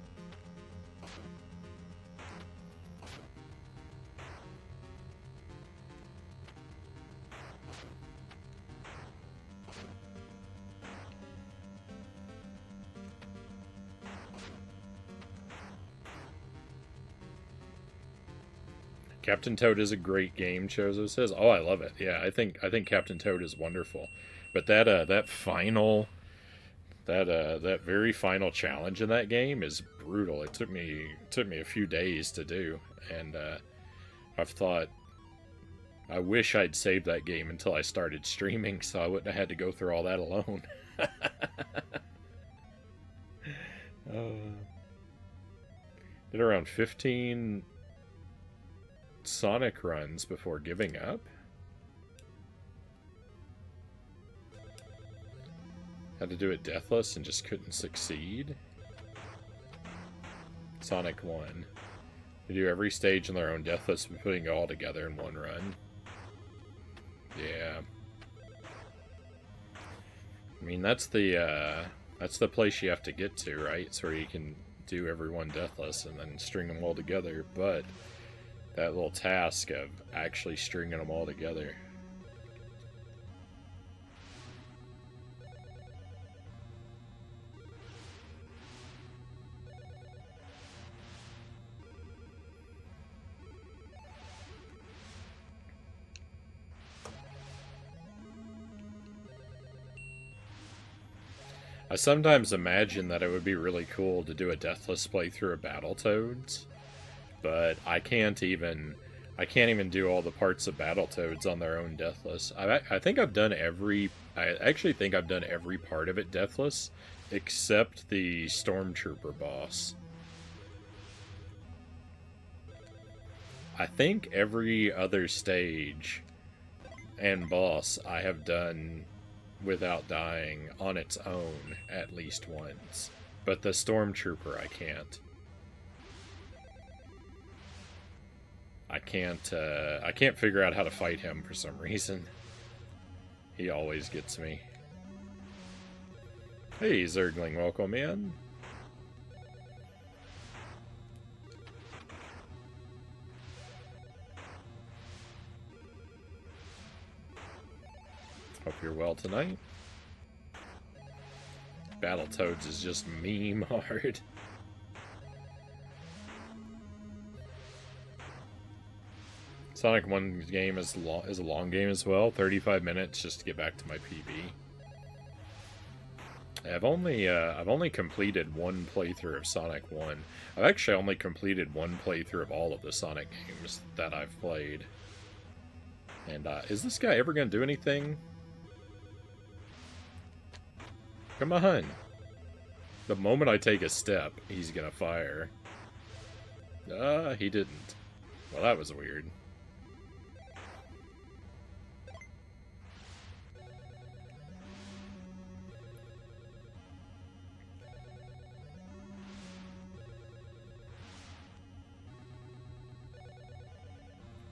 Captain Toad is a great game, Chozo says. Oh, I love it. Yeah, I think Captain Toad is wonderful. But that final that very final challenge in that game is brutal. It took me a few days to do, and I've thought I wish I'd saved that game until I started streaming, so I wouldn't have had to go through all that alone. Did around 15 Sonic runs before giving up. Had to do it deathless and just couldn't succeed. Sonic 1. They do every stage in their own deathless, putting it all together in one run. Yeah. I mean, that's the place you have to get to, right? So you can do everyone deathless and then string them all together, but that little task of actually stringing them all together. I sometimes imagine that it would be really cool to do a deathless playthrough of Battletoads, but I can't even do all the parts of Battletoads on their own deathless. I think I've done every part of it deathless, except the Stormtrooper boss. I think every other stage and boss I have done without dying on its own at least once. But the Stormtrooper I can't. I can't figure out how to fight him for some reason. He always gets me. Hey, Zergling, welcome in. Hope you're well tonight. Battletoads is just meme hard. Sonic 1 game is a long game as well. 35 minutes just to get back to my PB. I've only completed one playthrough of Sonic 1. I've actually only completed one playthrough of all of the Sonic games that I've played. And is this guy ever going to do anything? Come on. The moment I take a step, he's gonna fire. He didn't. Well, that was weird.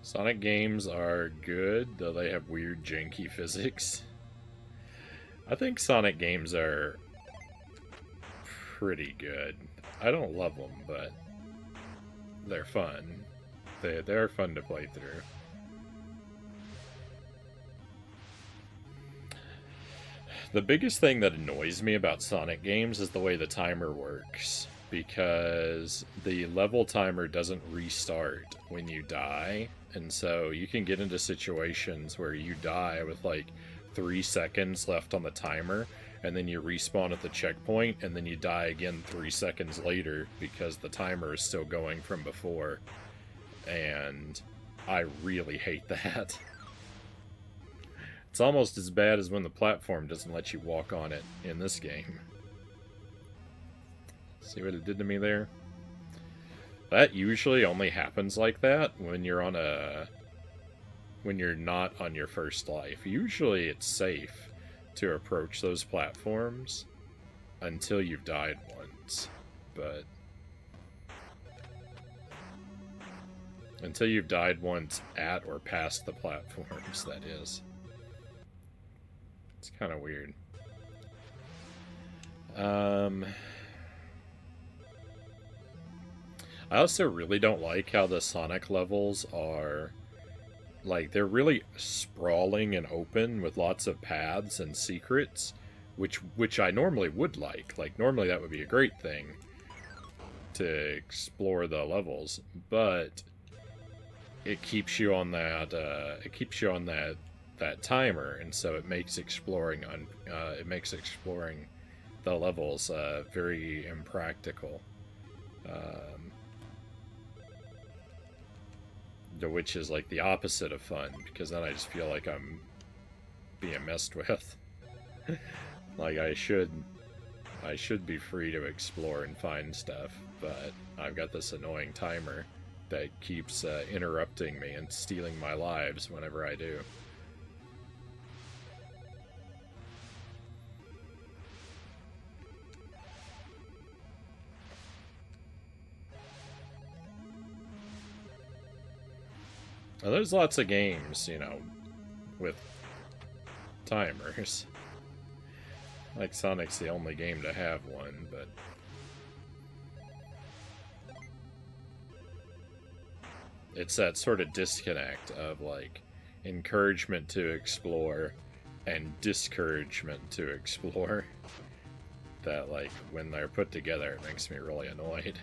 Sonic games are good, though they have weird, janky physics. I think Sonic games are pretty good. I don't love them, but they're fun. They're fun to play through. The biggest thing that annoys me about Sonic games is the way the timer works, because the level timer doesn't restart when you die, and so you can get into situations where you die with like 3 seconds left on the timer, and then you respawn at the checkpoint, and then you die again 3 seconds later because the timer is still going from before. And I really hate that. It's almost as bad as when the platform doesn't let you walk on it in this game. See what it did to me there? That usually only happens like that when you're on when you're not on your first life. Usually it's safe to approach those platforms until you've died once. But until you've died once at or past the platforms, that is. It's kind of weird. I also really don't like how the Sonic levels are, like, they're really sprawling and open with lots of paths and secrets, which I normally would like. Like, normally that would be a great thing to explore the levels, but it keeps you on that that timer, and so it makes exploring the levels very impractical. Um, which is like the opposite of fun, because then I just feel like I'm being messed with. Like I should be free to explore and find stuff, but I've got this annoying timer that keeps interrupting me and stealing my lives whenever I do. Now, there's lots of games, you know, with timers. Like Sonic's the only game to have one, but it's that sort of disconnect of like encouragement to explore and discouragement to explore that, like, when they're put together, it makes me really annoyed.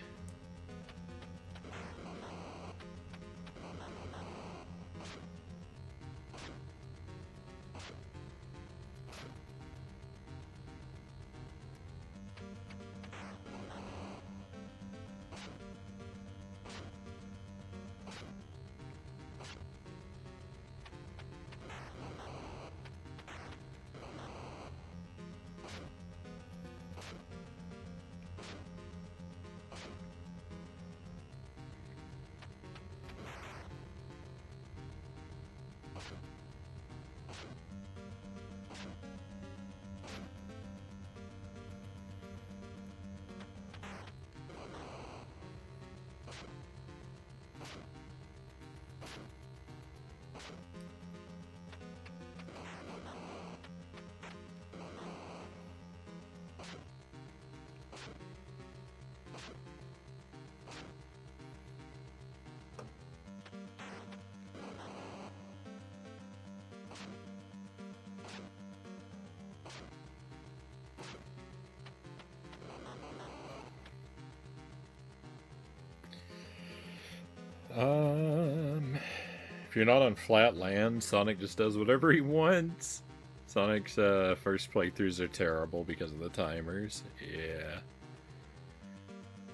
If you're not on flat land, Sonic just does whatever he wants. Sonic's first playthroughs are terrible because of the timers. Yeah.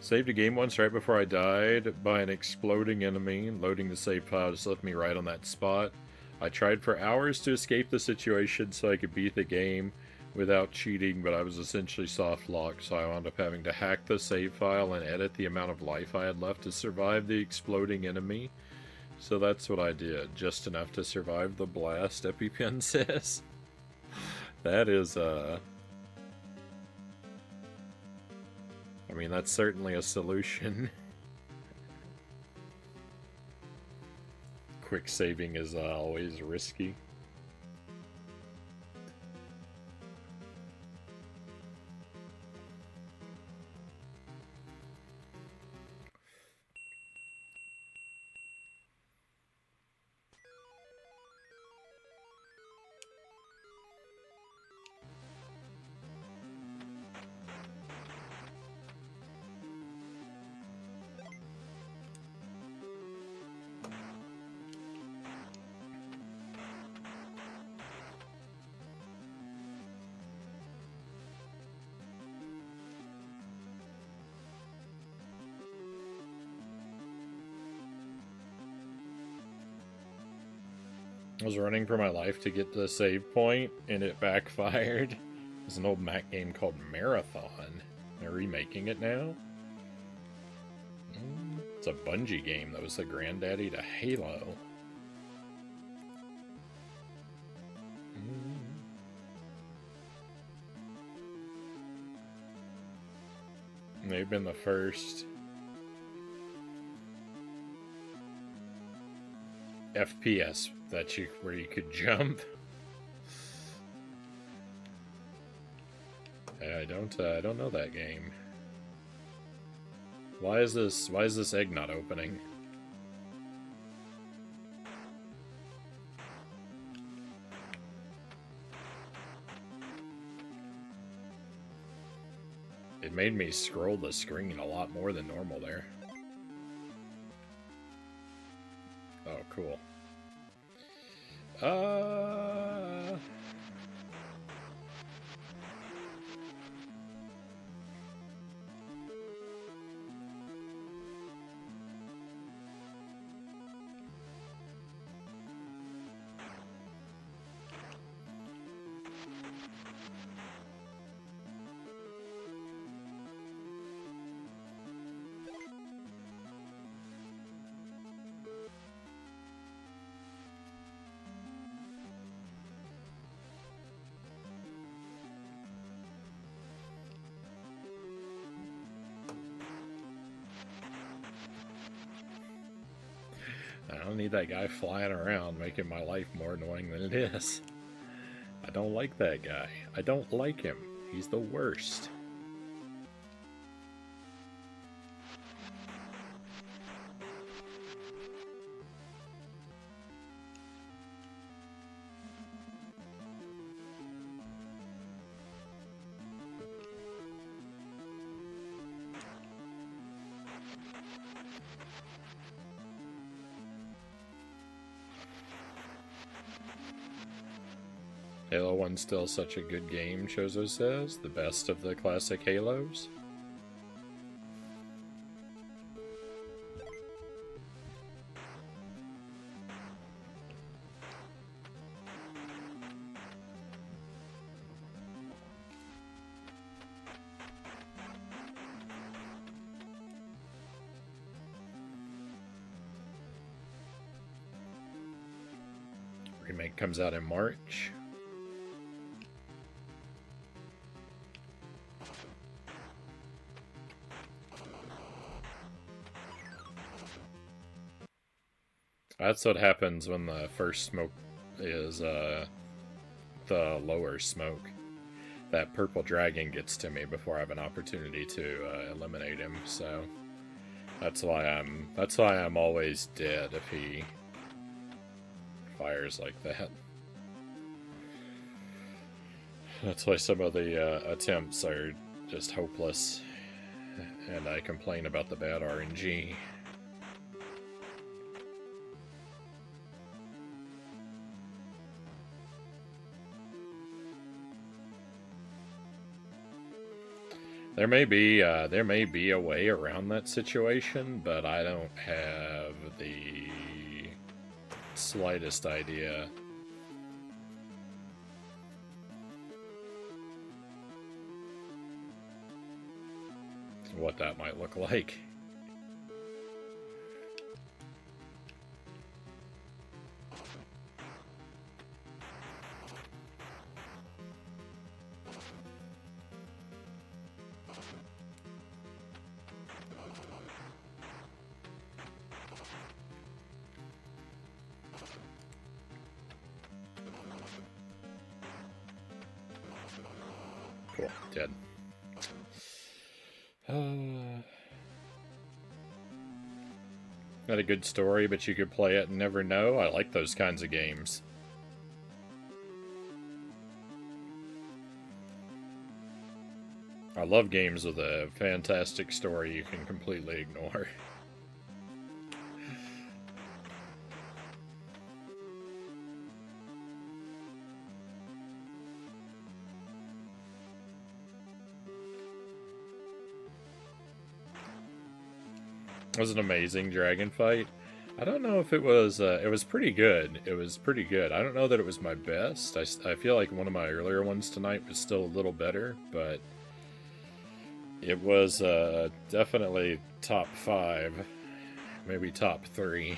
Saved a game once right before I died by an exploding enemy. Loading the save file just left me right on that spot. I tried for hours to escape the situation so I could beat the game without cheating, but I was essentially soft locked, so I wound up having to hack the save file and edit the amount of life I had left to survive the exploding enemy. So that's what I did, just enough to survive the blast, EpiPen says. That is, I mean, that's certainly a solution. Quick saving is always risky. I was running for my life to get to the save point, and it backfired. It's an old Mac game called Marathon. They're remaking it now. It's a Bungie game that was the granddaddy to Halo. They've been the first FPS where you could jump. I don't know that game. Why is this egg not opening? It made me scroll the screen a lot more than normal there. Oh, cool. Uh... I don't need that guy flying around making my life more annoying than it is. I don't like that guy. I don't like him. He's the worst. Halo 1's still such a good game, Chozo says. The best of the classic Halos. Remake comes out in March. That's what happens when the first smoke is the lower smoke. That purple dragon gets to me before I have an opportunity to eliminate him. So that's why I'm always dead if he fires like that. That's why some of the attempts are just hopeless, and I complain about the bad RNG. There may be a way around that situation, but I don't have the slightest idea. What that might look like. Cool, dead. Not a good story, but you could play it and never know. I like those kinds of games. I love games with a fantastic story you can completely ignore. It was an amazing dragon fight. I don't know if it was pretty good. It was pretty good. I don't know that it was my best. I feel like one of my earlier ones tonight was still a little better, but it was definitely top 5, maybe top 3.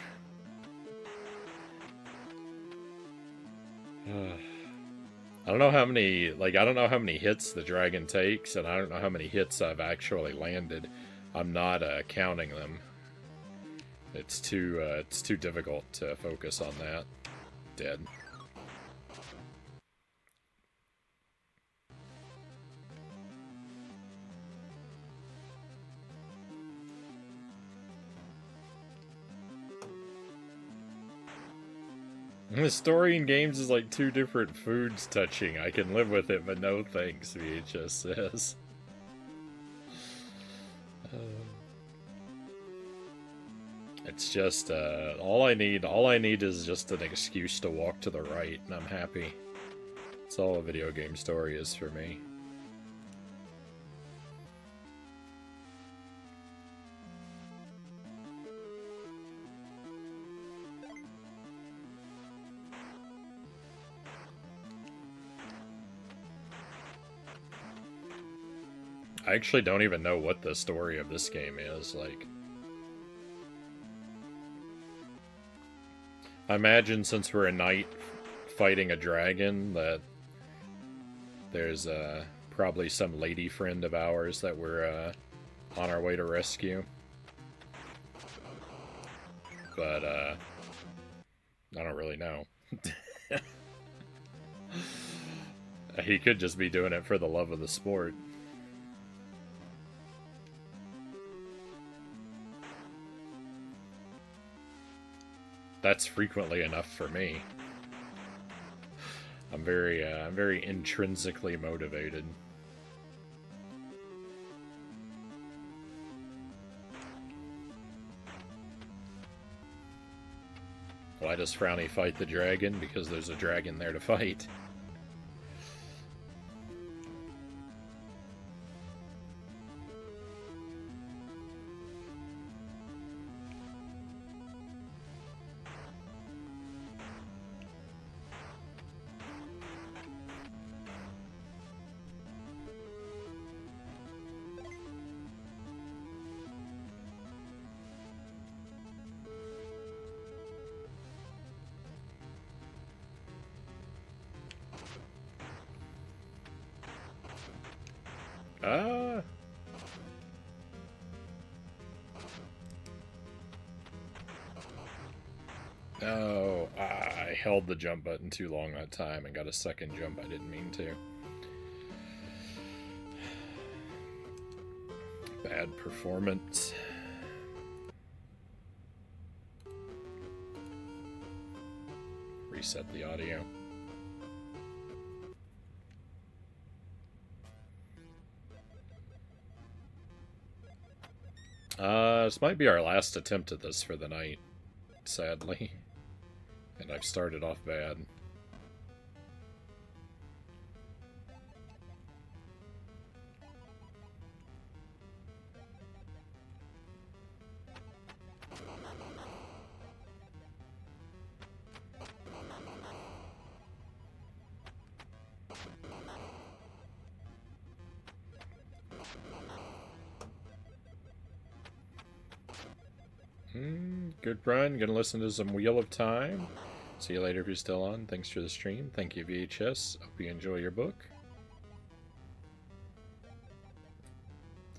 I don't know how many hits the dragon takes, and I don't know how many hits I've actually landed. I'm not counting them. It's too difficult to focus on that. Dead. The story in games is like 2 different foods touching. I can live with it, but no thanks, VHS says. It's just, all I need is just an excuse to walk to the right, and I'm happy. That's all a video game story is for me. I actually don't even know what the story of this game is, like... I imagine since we're a knight fighting a dragon, that there's probably some lady friend of ours that we're on our way to rescue. But I don't really know. He could just be doing it for the love of the sport. That's frequently enough for me. I'm very intrinsically motivated. Why does Frownie fight the dragon? Because there's a dragon there to fight. No, I held the jump button too long that time and got a second jump I didn't mean to. Bad performance. Reset the audio. This might be our last attempt at this for the night, sadly. And I've started off bad. Good run. Gonna listen to some Wheel of Time. See you later if you're still on. Thanks for the stream. Thank you, VHS. Hope you enjoy your book.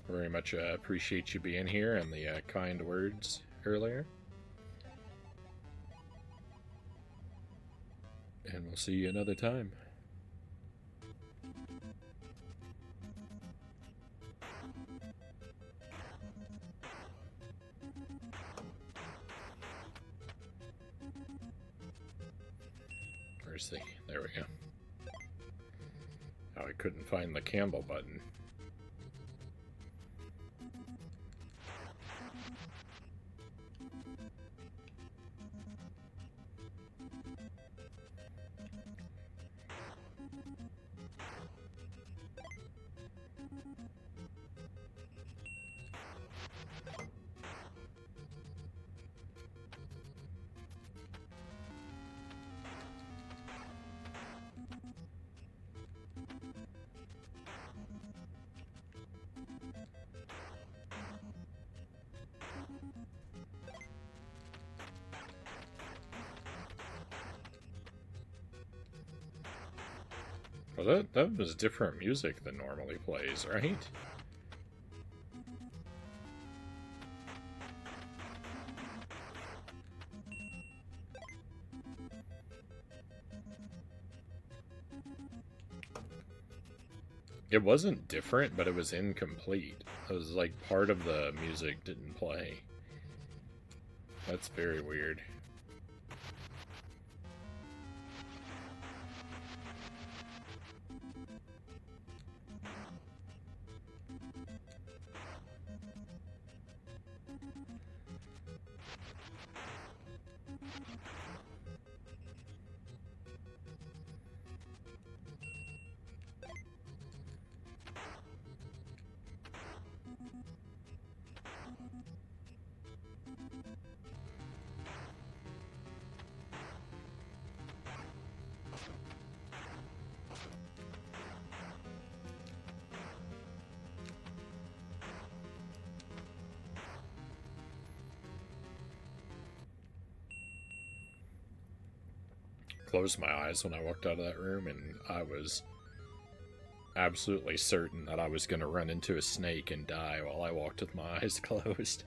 Very much appreciate you being here and the kind words earlier. And we'll see you another time. Where's the... There we go. Oh, I couldn't find the Campbell button. Well, that was different music than normally plays, right? It wasn't different, but it was incomplete. It was like part of the music didn't play. That's very weird. Closed my eyes when I walked out of that room, and I was absolutely certain that I was going to run into a snake and die while I walked with my eyes closed.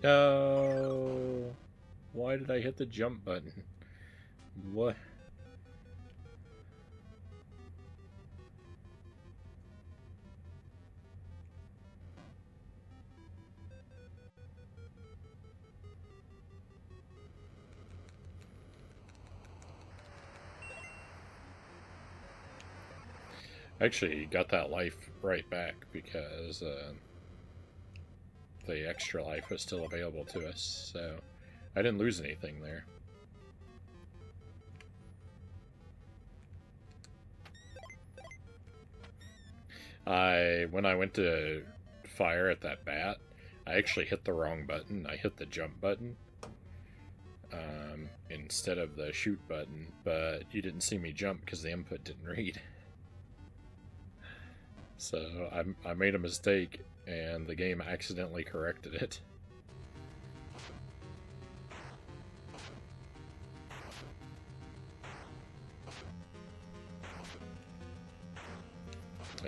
No! Why did I hit the jump button? What? Actually, got that life right back because the extra life was still available to us, so I didn't lose anything there. When I went to fire at that bat, I actually hit the wrong button. I hit the jump button instead of the shoot button, but you didn't see me jump because the input didn't read. So I made a mistake, and the game accidentally corrected it.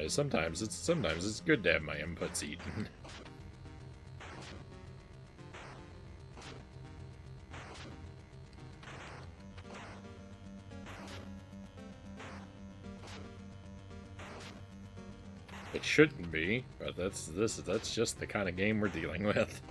Sometimes it's good to have my inputs eaten. It shouldn't be, but that's just the kind of game we're dealing with.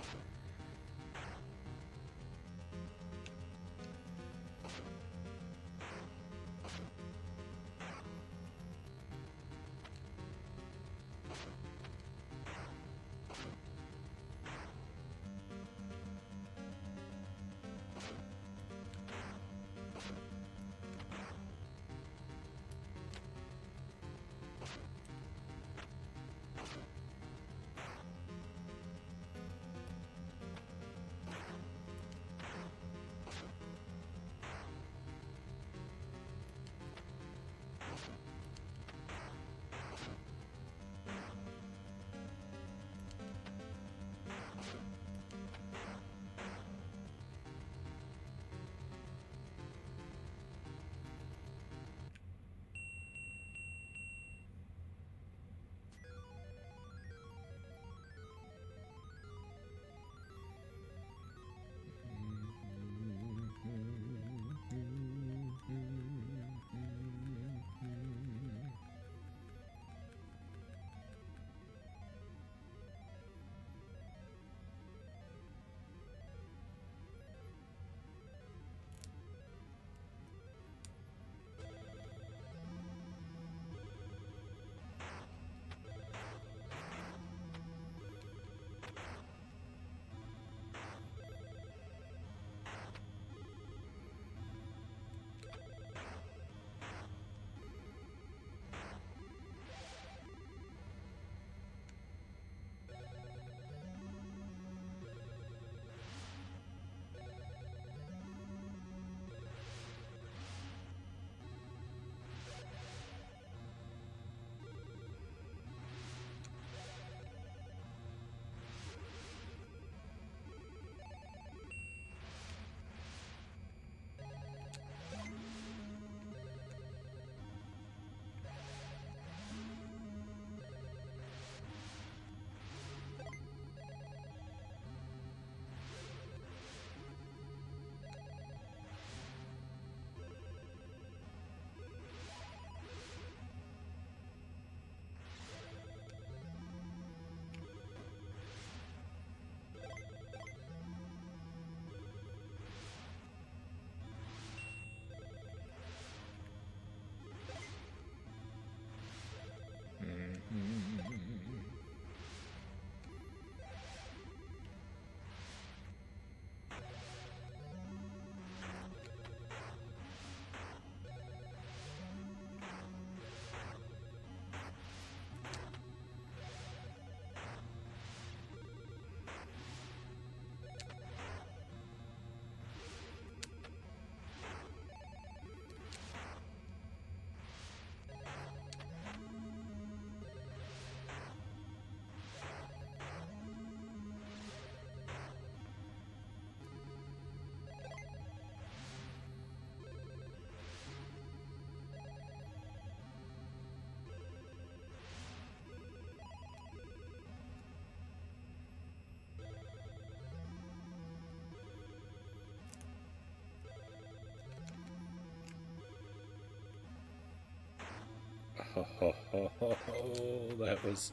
That was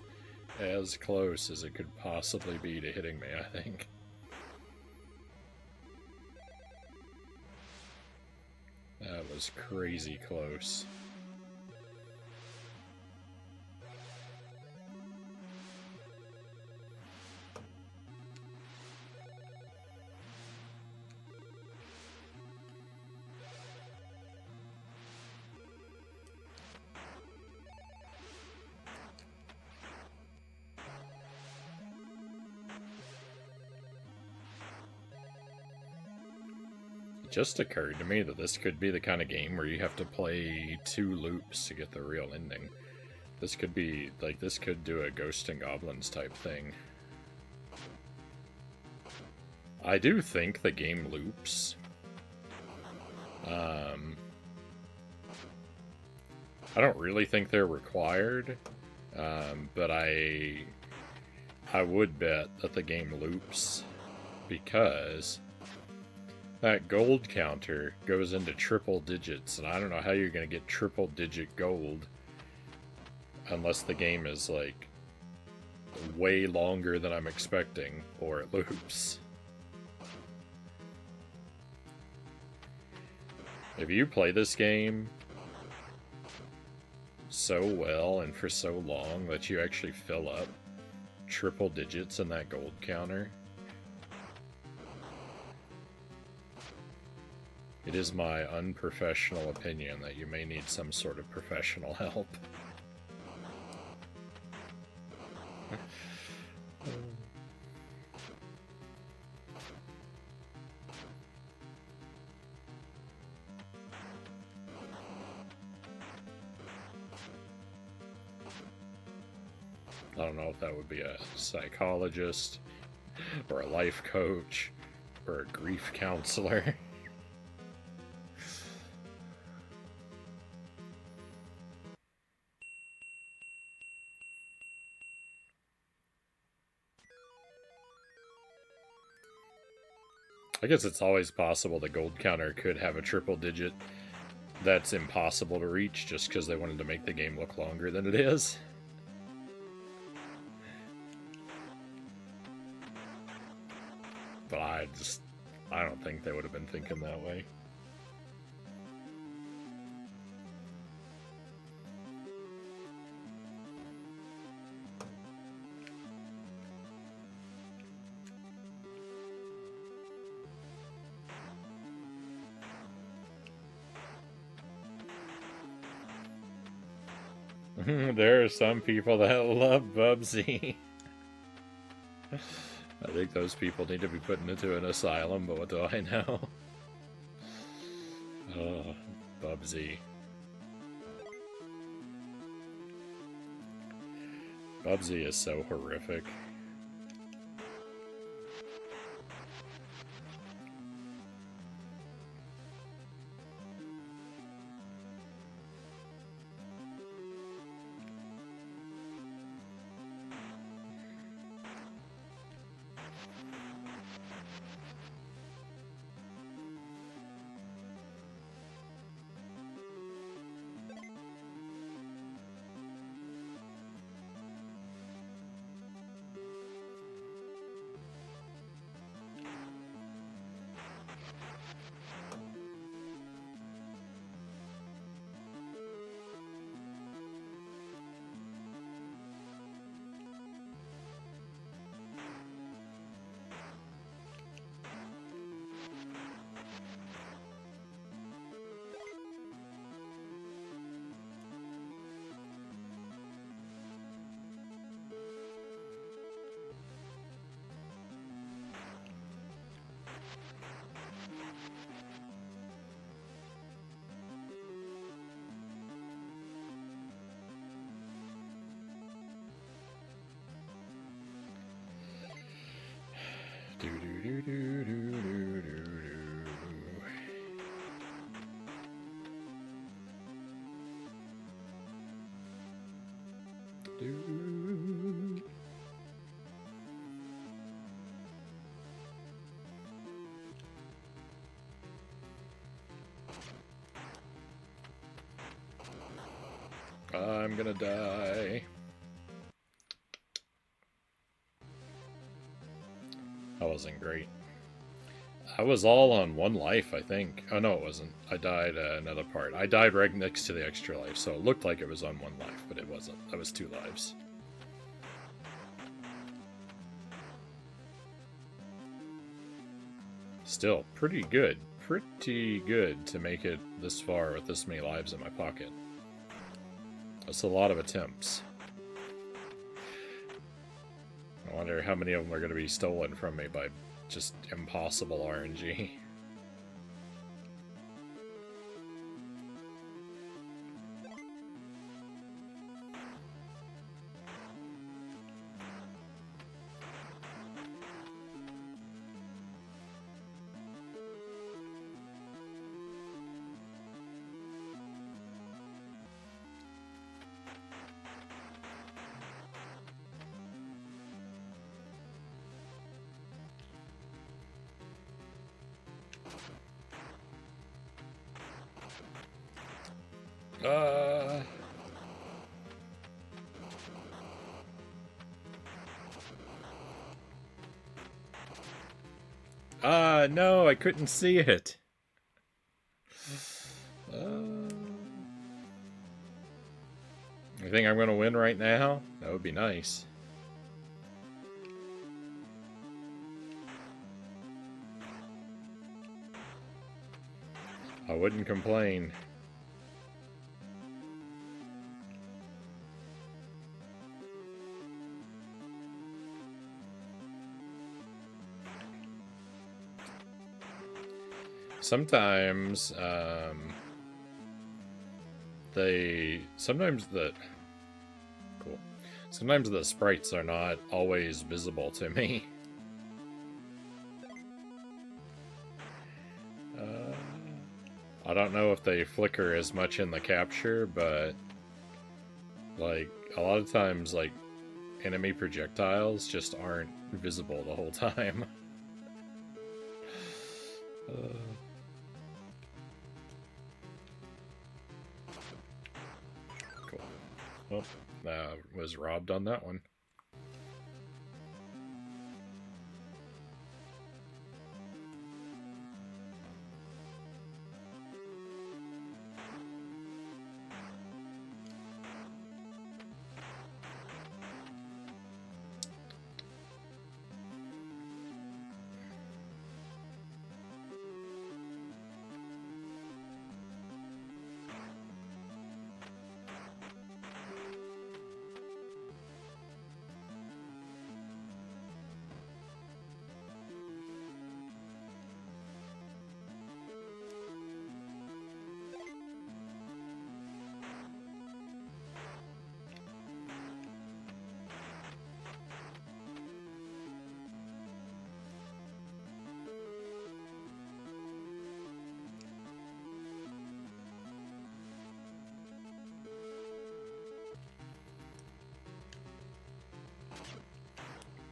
as close as it could possibly be to hitting me, I think. That was crazy close. Just occurred to me that this could be the kind of game where you have to play 2 loops to get the real ending. This could be, like, this could do a Ghosts and Goblins type thing. I do think the game loops. I don't really think they're required, but I would bet that the game loops because that gold counter goes into triple digits, and I don't know how you're going to get triple digit gold unless the game is, like, way longer than I'm expecting, or it loops. If you play this game so well and for so long that you actually fill up triple digits in that gold counter, it is my unprofessional opinion that you may need some sort of professional help. I don't know if that would be a psychologist, or a life coach, or a grief counselor. I guess it's always possible the gold counter could have a triple digit that's impossible to reach just because they wanted to make the game look longer than it is. But I don't think they would have been thinking that way. There are some people that love Bubsy. I think those people need to be put into an asylum, but what do I know? Oh, Bubsy. Bubsy is so horrific. I'm gonna die. That wasn't great. I was all on 1 life, I think. Oh, no, it wasn't. I died another part. I died right next to the extra life, so it looked like it was on 1 life, but it wasn't. That was 2 lives. Still, pretty good. Pretty good to make it this far with this many lives in my pocket. That's a lot of attempts. I wonder how many of them are going to be stolen from me by just impossible RNG. No, I couldn't see it. You think I'm gonna win right now? That would be nice. I wouldn't complain. Sometimes, Sometimes the sprites are not always visible to me. I don't know if they flicker as much in the capture, but, like, a lot of times, like, enemy projectiles just aren't visible the whole time. Cool. Well, was robbed on that one.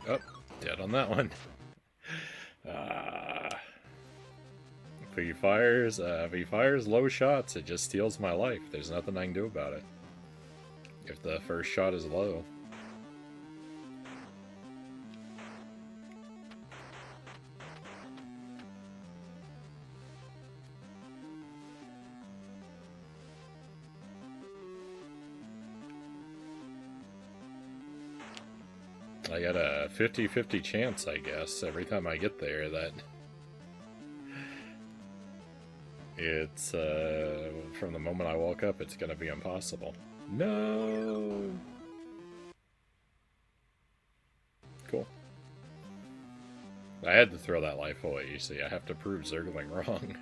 Oh, dead on that one. If he fires low shots, it just steals my life. There's nothing I can do about it. If the first shot is low. I got a 50-50 chance, I guess, every time I get there that it's, from the moment I woke up, it's gonna be impossible. No! Cool. I had to throw that life away, you see. I have to prove Zergling wrong.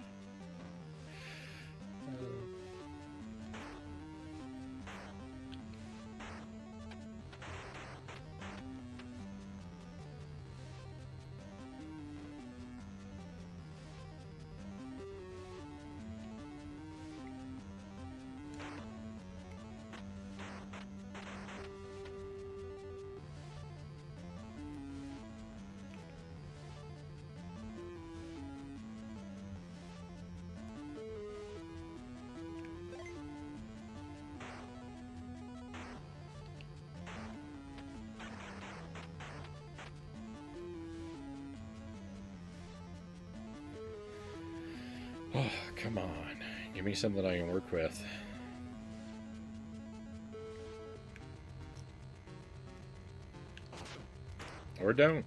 Oh, come on. Give me something I can work with. Or don't.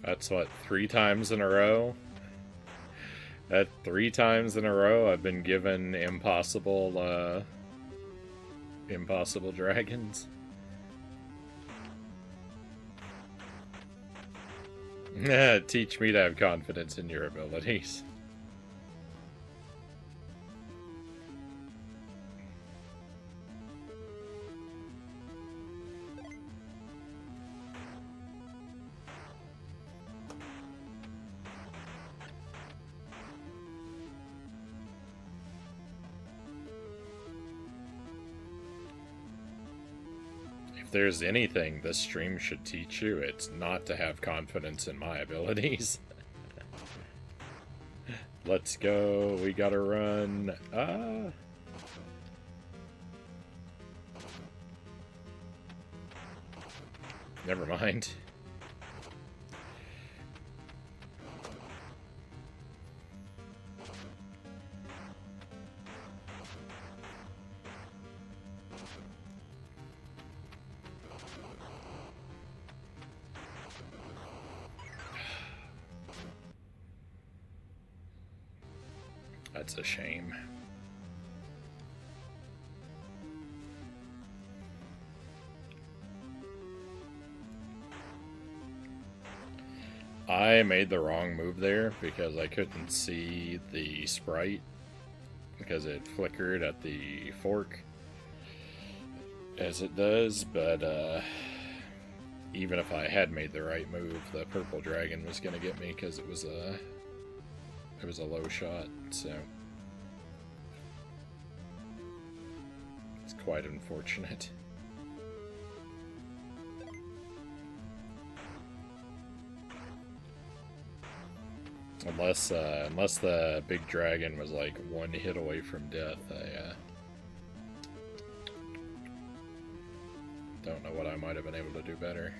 That's what, 3 times in a row? That 3 times in a row I've been given impossible dragons. Teach me to have confidence in your abilities. If there's anything this stream should teach you, it's not to have confidence in my abilities. Let's go. We gotta run. Never mind. That's a shame. I made the wrong move there because I couldn't see the sprite because it flickered at the fork as it does, but even if I had made the right move, the purple dragon was going to get me because it was a low shot, so it's quite unfortunate. Unless the big dragon was like 1 hit away from death, I don't know what I might have been able to do better.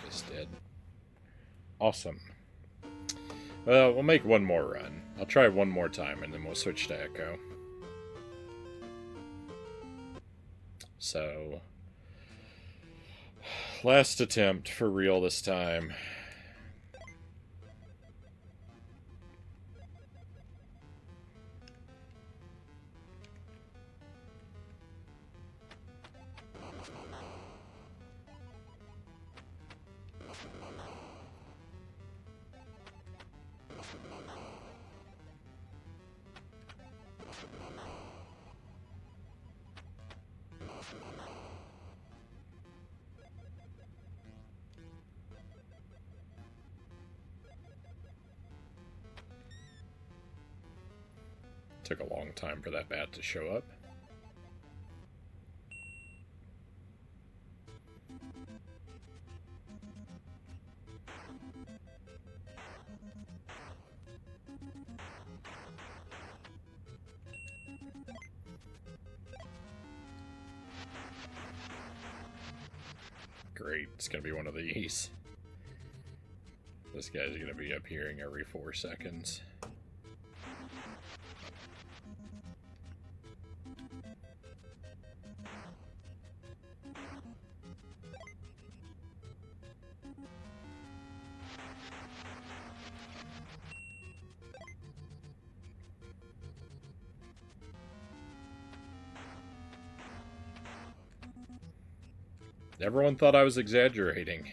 Just dead. Awesome. Well, we'll make one more run. I'll try one more time and then we'll switch to Ecco. So, last attempt for real this time. Took a long time for that bat to show up. Great, it's gonna be one of these. This guy's gonna be appearing every 4 seconds. Everyone thought I was exaggerating.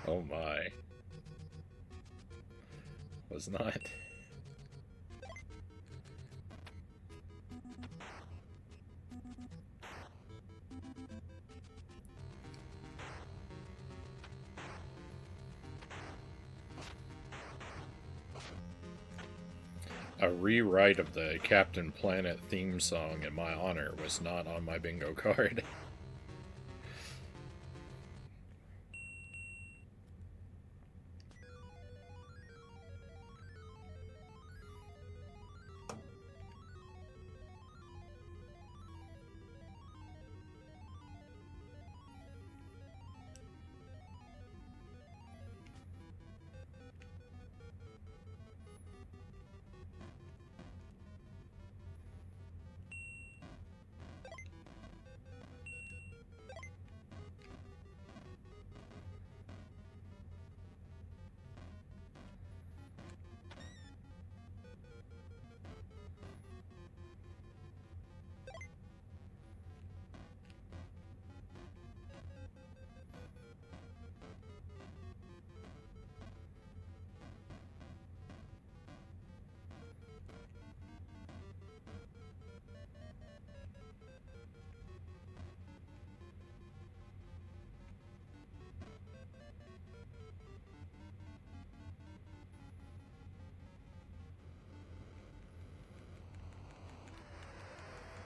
Oh my. Was not. A rewrite of the Captain Planet theme song in my honor was not on my bingo card.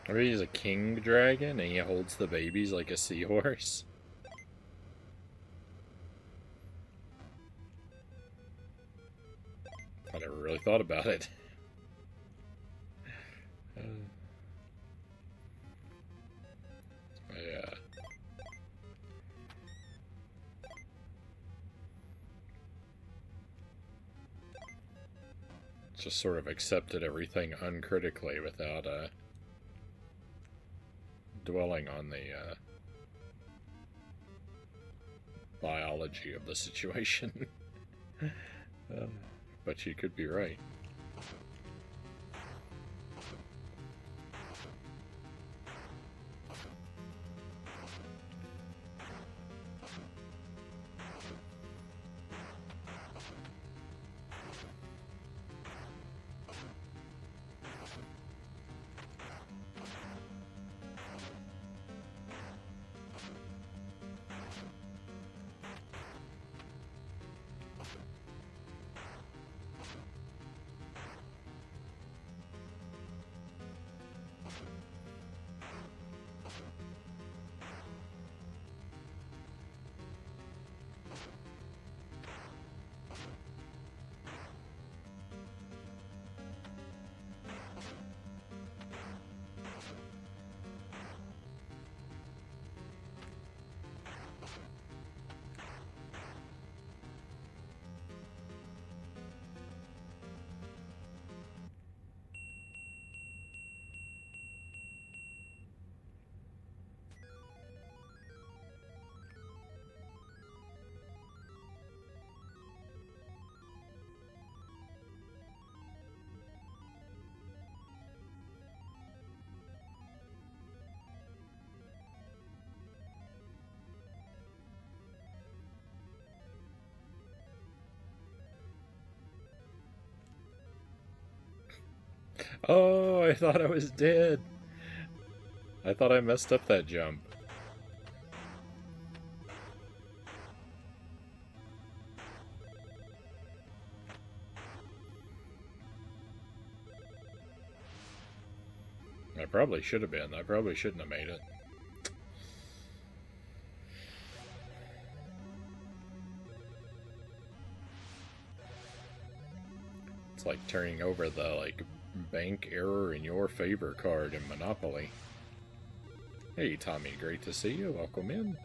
Or he's a king dragon and he holds the babies like a seahorse. I never really thought about it. Yeah. Just sort of accepted everything uncritically without dwelling on the biology of the situation. But you could be right. Oh, I thought I was dead. I thought I messed up that jump. I probably should have been. I probably shouldn't have made it. It's like turning over the, bank error in your favor card in Monopoly. Hey, Tommy, great to see you. Welcome in.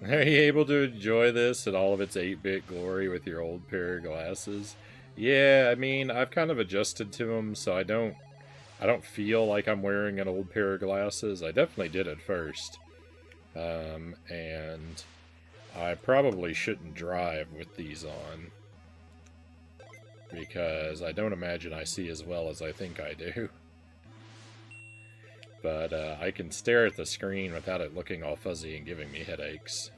Are you able to enjoy this in all of its 8-bit glory with your old pair of glasses? Yeah, I mean, I've kind of adjusted to them, so I don't feel like I'm wearing an old pair of glasses. I definitely did at first. And I probably shouldn't drive with these on, because I don't imagine I see as well as I think I do. But I can stare at the screen without it looking all fuzzy and giving me headaches.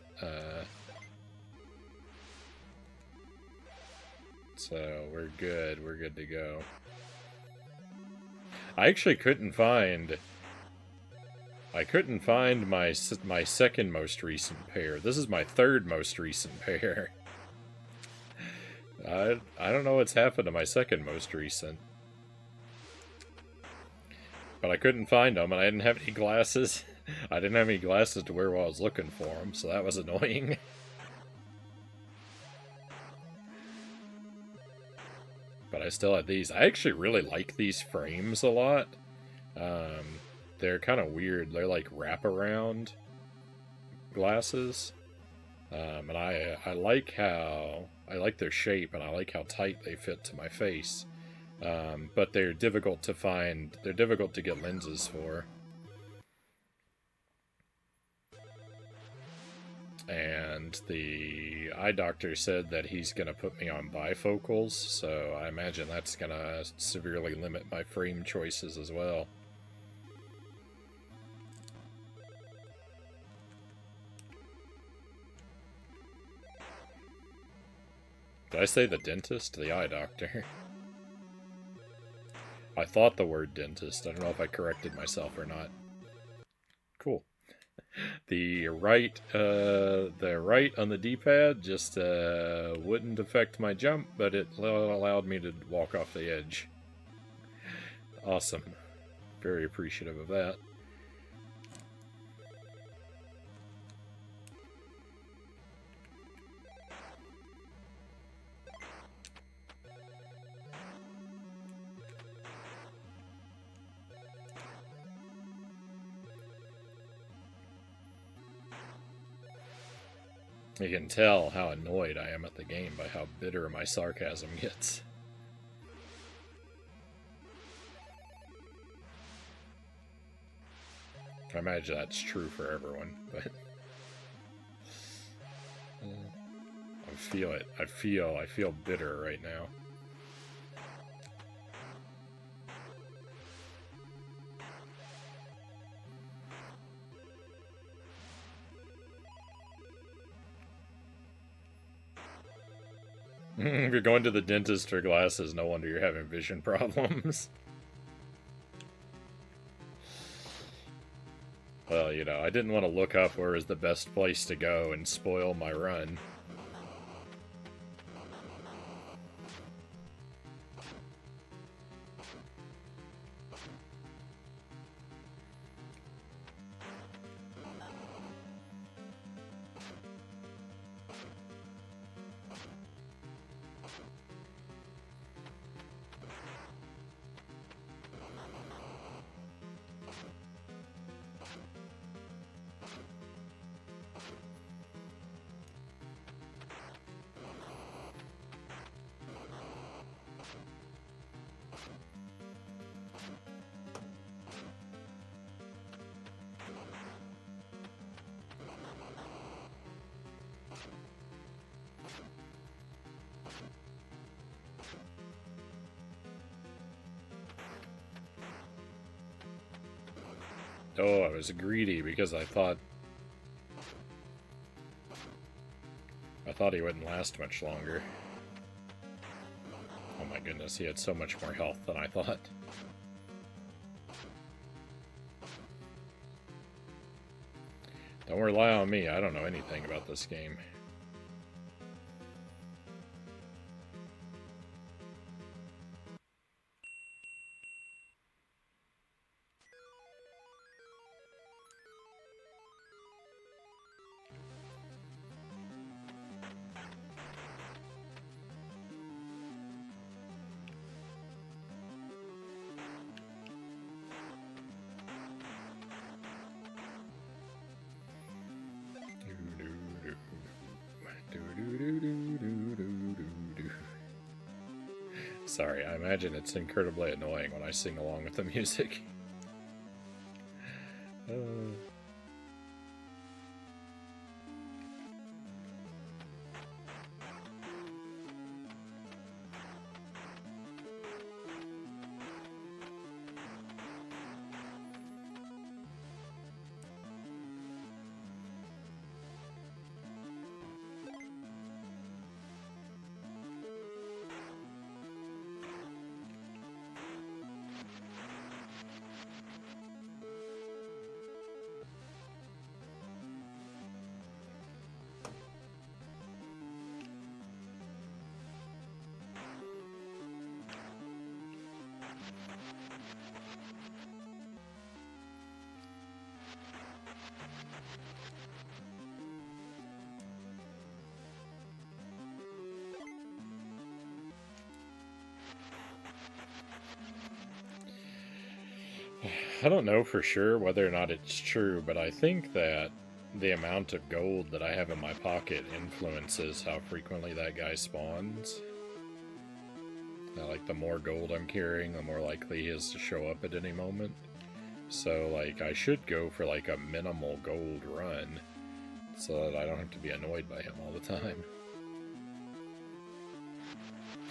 So we're good. We're good to go. I actually couldn't find... I couldn't find my second most recent pair. This is my third most recent pair. I don't know what's happened to my second most recent. But I couldn't find them, and I didn't have any glasses. I didn't have any glasses to wear while I was looking for them, so that was annoying. But I still had these. I actually really like these frames a lot. They're kind of weird. They're like wraparound glasses. And I like how... I like their shape, and I like how tight they fit to my face. But they're difficult to find. They're difficult to get lenses for. And the eye doctor said that he's going to put me on bifocals, so I imagine that's going to severely limit my frame choices as well. Did I say the dentist? The eye doctor. I thought the word dentist. I don't know if I corrected myself or not. Cool. The right on the D-pad just wouldn't affect my jump, but it allowed me to walk off the edge. Awesome. Very appreciative of that. You can tell how annoyed I am at the game by how bitter my sarcasm gets. I imagine that's true for everyone, but... I feel it. I feel bitter right now. If you're going to the dentist for glasses, no wonder you're having vision problems. Well, you know, I didn't want to look up where is the best place to go and spoil my run. Oh, I was greedy because I thought he wouldn't last much longer. Oh my goodness, he had so much more health than I thought. Don't rely on me, I don't know anything about this game. Sorry, I imagine it's incredibly annoying when I sing along with the music. I don't know for sure whether or not it's true, but I think that the amount of gold that I have in my pocket influences how frequently that guy spawns. Like, the more gold I'm carrying, the more likely he is to show up at any moment. So, like, I should go for, like, a minimal gold run, so that I don't have to be annoyed by him all the time.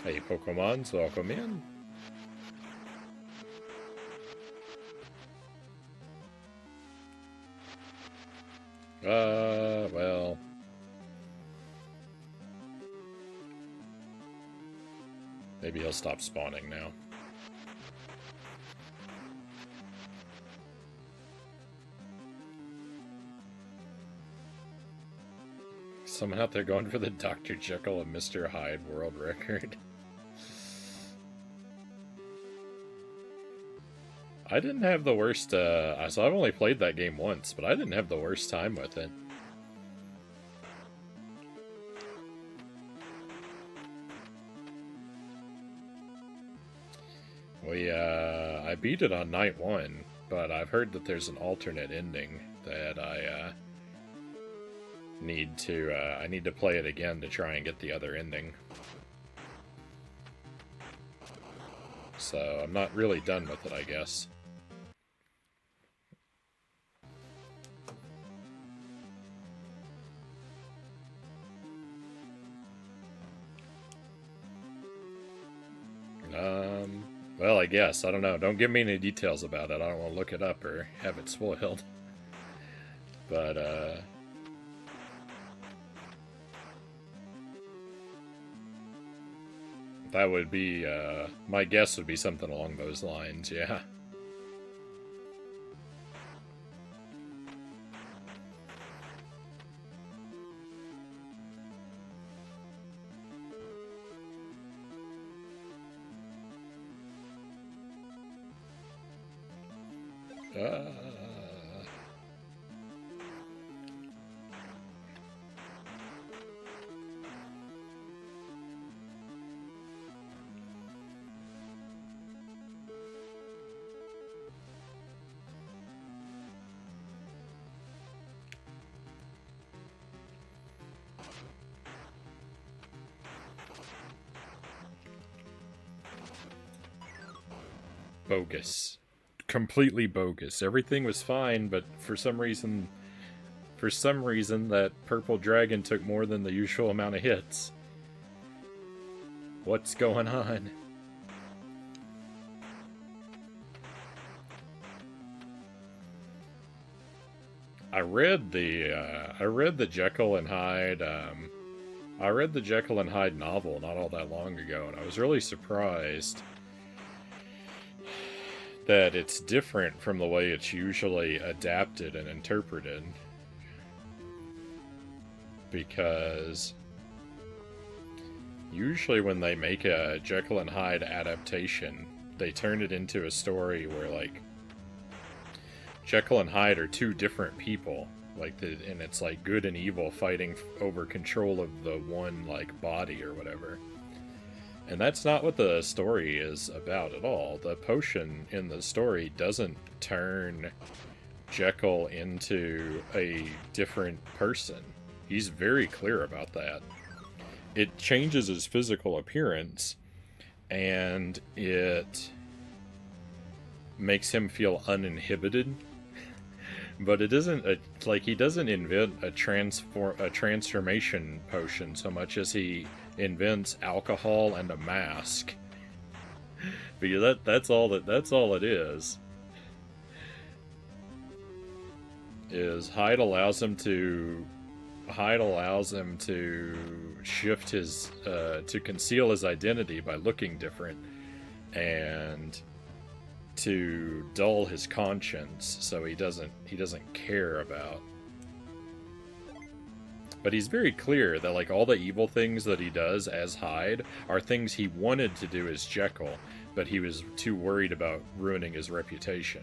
Hey, Pokemons, welcome in. Well... maybe he'll stop spawning now. Someone out there going for the Dr. Jekyll and Mr. Hyde world record. I didn't have the worst, so I've only played that game once, but I didn't have the worst time with it. I beat it on night 1, but I've heard that there's an alternate ending that I need to play it again to try and get the other ending. So I'm not really done with it, I guess. Well, I guess. I don't know. Don't give me any details about it. I don't want to look it up or have it spoiled. But, that would be, my guess would be something along those lines, yeah. Bogus. Completely bogus. Everything was fine, but for some reason that purple dragon took more than the usual amount of hits. What's going on? I read the Jekyll and Hyde I read the Jekyll and Hyde novel not all that long ago, and I was really surprised that it's different from the way it's usually adapted and interpreted. Because usually when they make a Jekyll and Hyde adaptation, they turn it into a story where, like, Jekyll and Hyde are two different people. And it's like good and evil fighting over control of the one, like, body or whatever. And that's not what the story is about at all. The potion in the story doesn't turn Jekyll into a different person. He's very clear about that. It changes his physical appearance, and it makes him feel uninhibited. But it isn't like he doesn't invent a transformation potion so much as he invents alcohol and a mask. Because that's all it is. Hyde allows him to shift his to conceal his identity by looking different, and to dull his conscience so he doesn't care about. But he's very clear that like all the evil things that he does as Hyde are things he wanted to do as Jekyll, but he was too worried about ruining his reputation.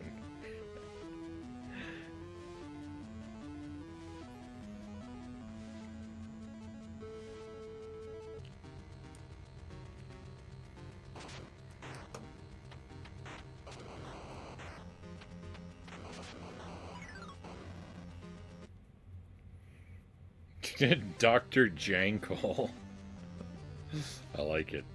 Dr. Jankle. I like it.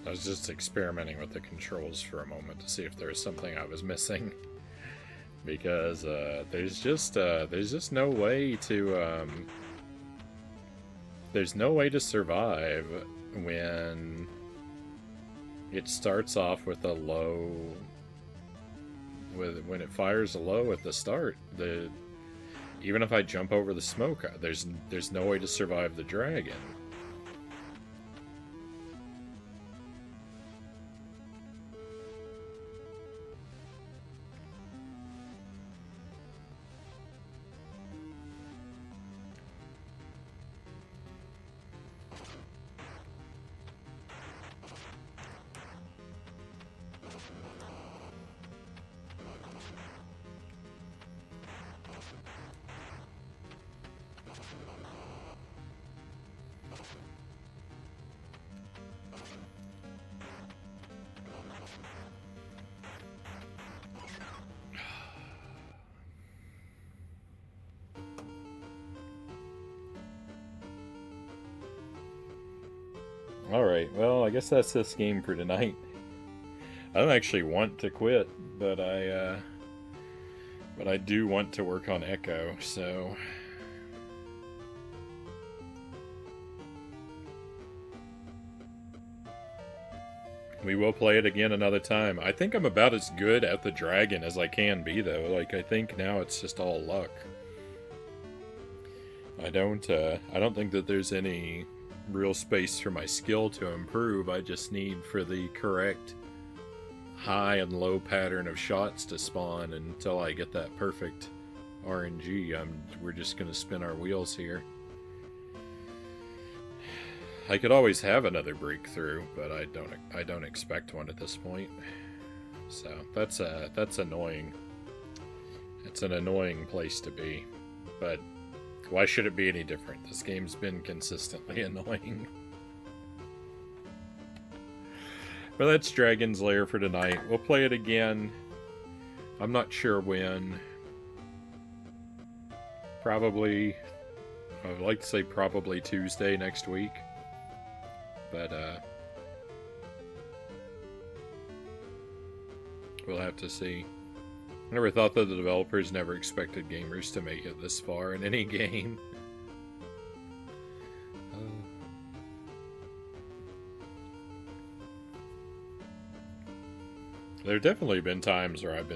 I was just experimenting with the controls for a moment to see if there was something I was missing, because there's just no way to there's no way to survive when it starts off with a low, when it fires a low at the start. Even if I jump over the smoke, there's no way to survive the dragon. Alright, well, I guess that's this game for tonight. I don't actually want to quit, but I do want to work on Ecco, so... we will play it again another time. I think I'm about as good at the dragon as I can be, though. Like, I think now it's just all luck. I don't think that there's any real space for my skill to improve. I just need for the correct high and low pattern of shots to spawn. Until I get that perfect RNG, we're just gonna spin our wheels here. I could always have another breakthrough, but I don't expect one at this point. So that's annoying. It's an annoying place to be, but why should it be any different? This game's been consistently annoying. But that's Dragon's Lair for tonight. We'll play it again. I'm not sure when. Probably, I would like to say probably Tuesday next week. But, we'll have to see. I never thought that the developers never expected gamers to make it this far in any game. There have definitely been times where I've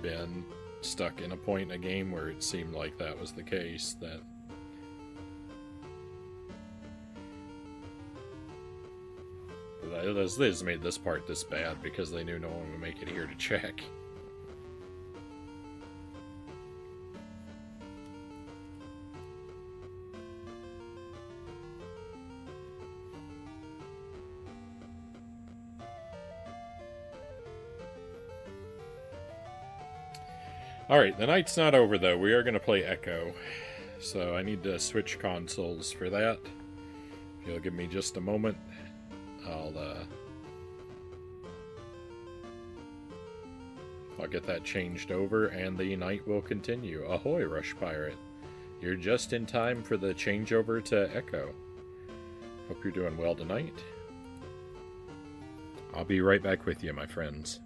been stuck in a point in a game where it seemed like that was the case. That they just made this part this bad because they knew no one would make it here to check. Alright, the night's not over though. We are going to play Ecco. So I need to switch consoles for that. If you'll give me just a moment, I'll get that changed over and the night will continue. Ahoy, Rush Pirate. You're just in time for the changeover to Ecco. Hope you're doing well tonight. I'll be right back with you, my friends.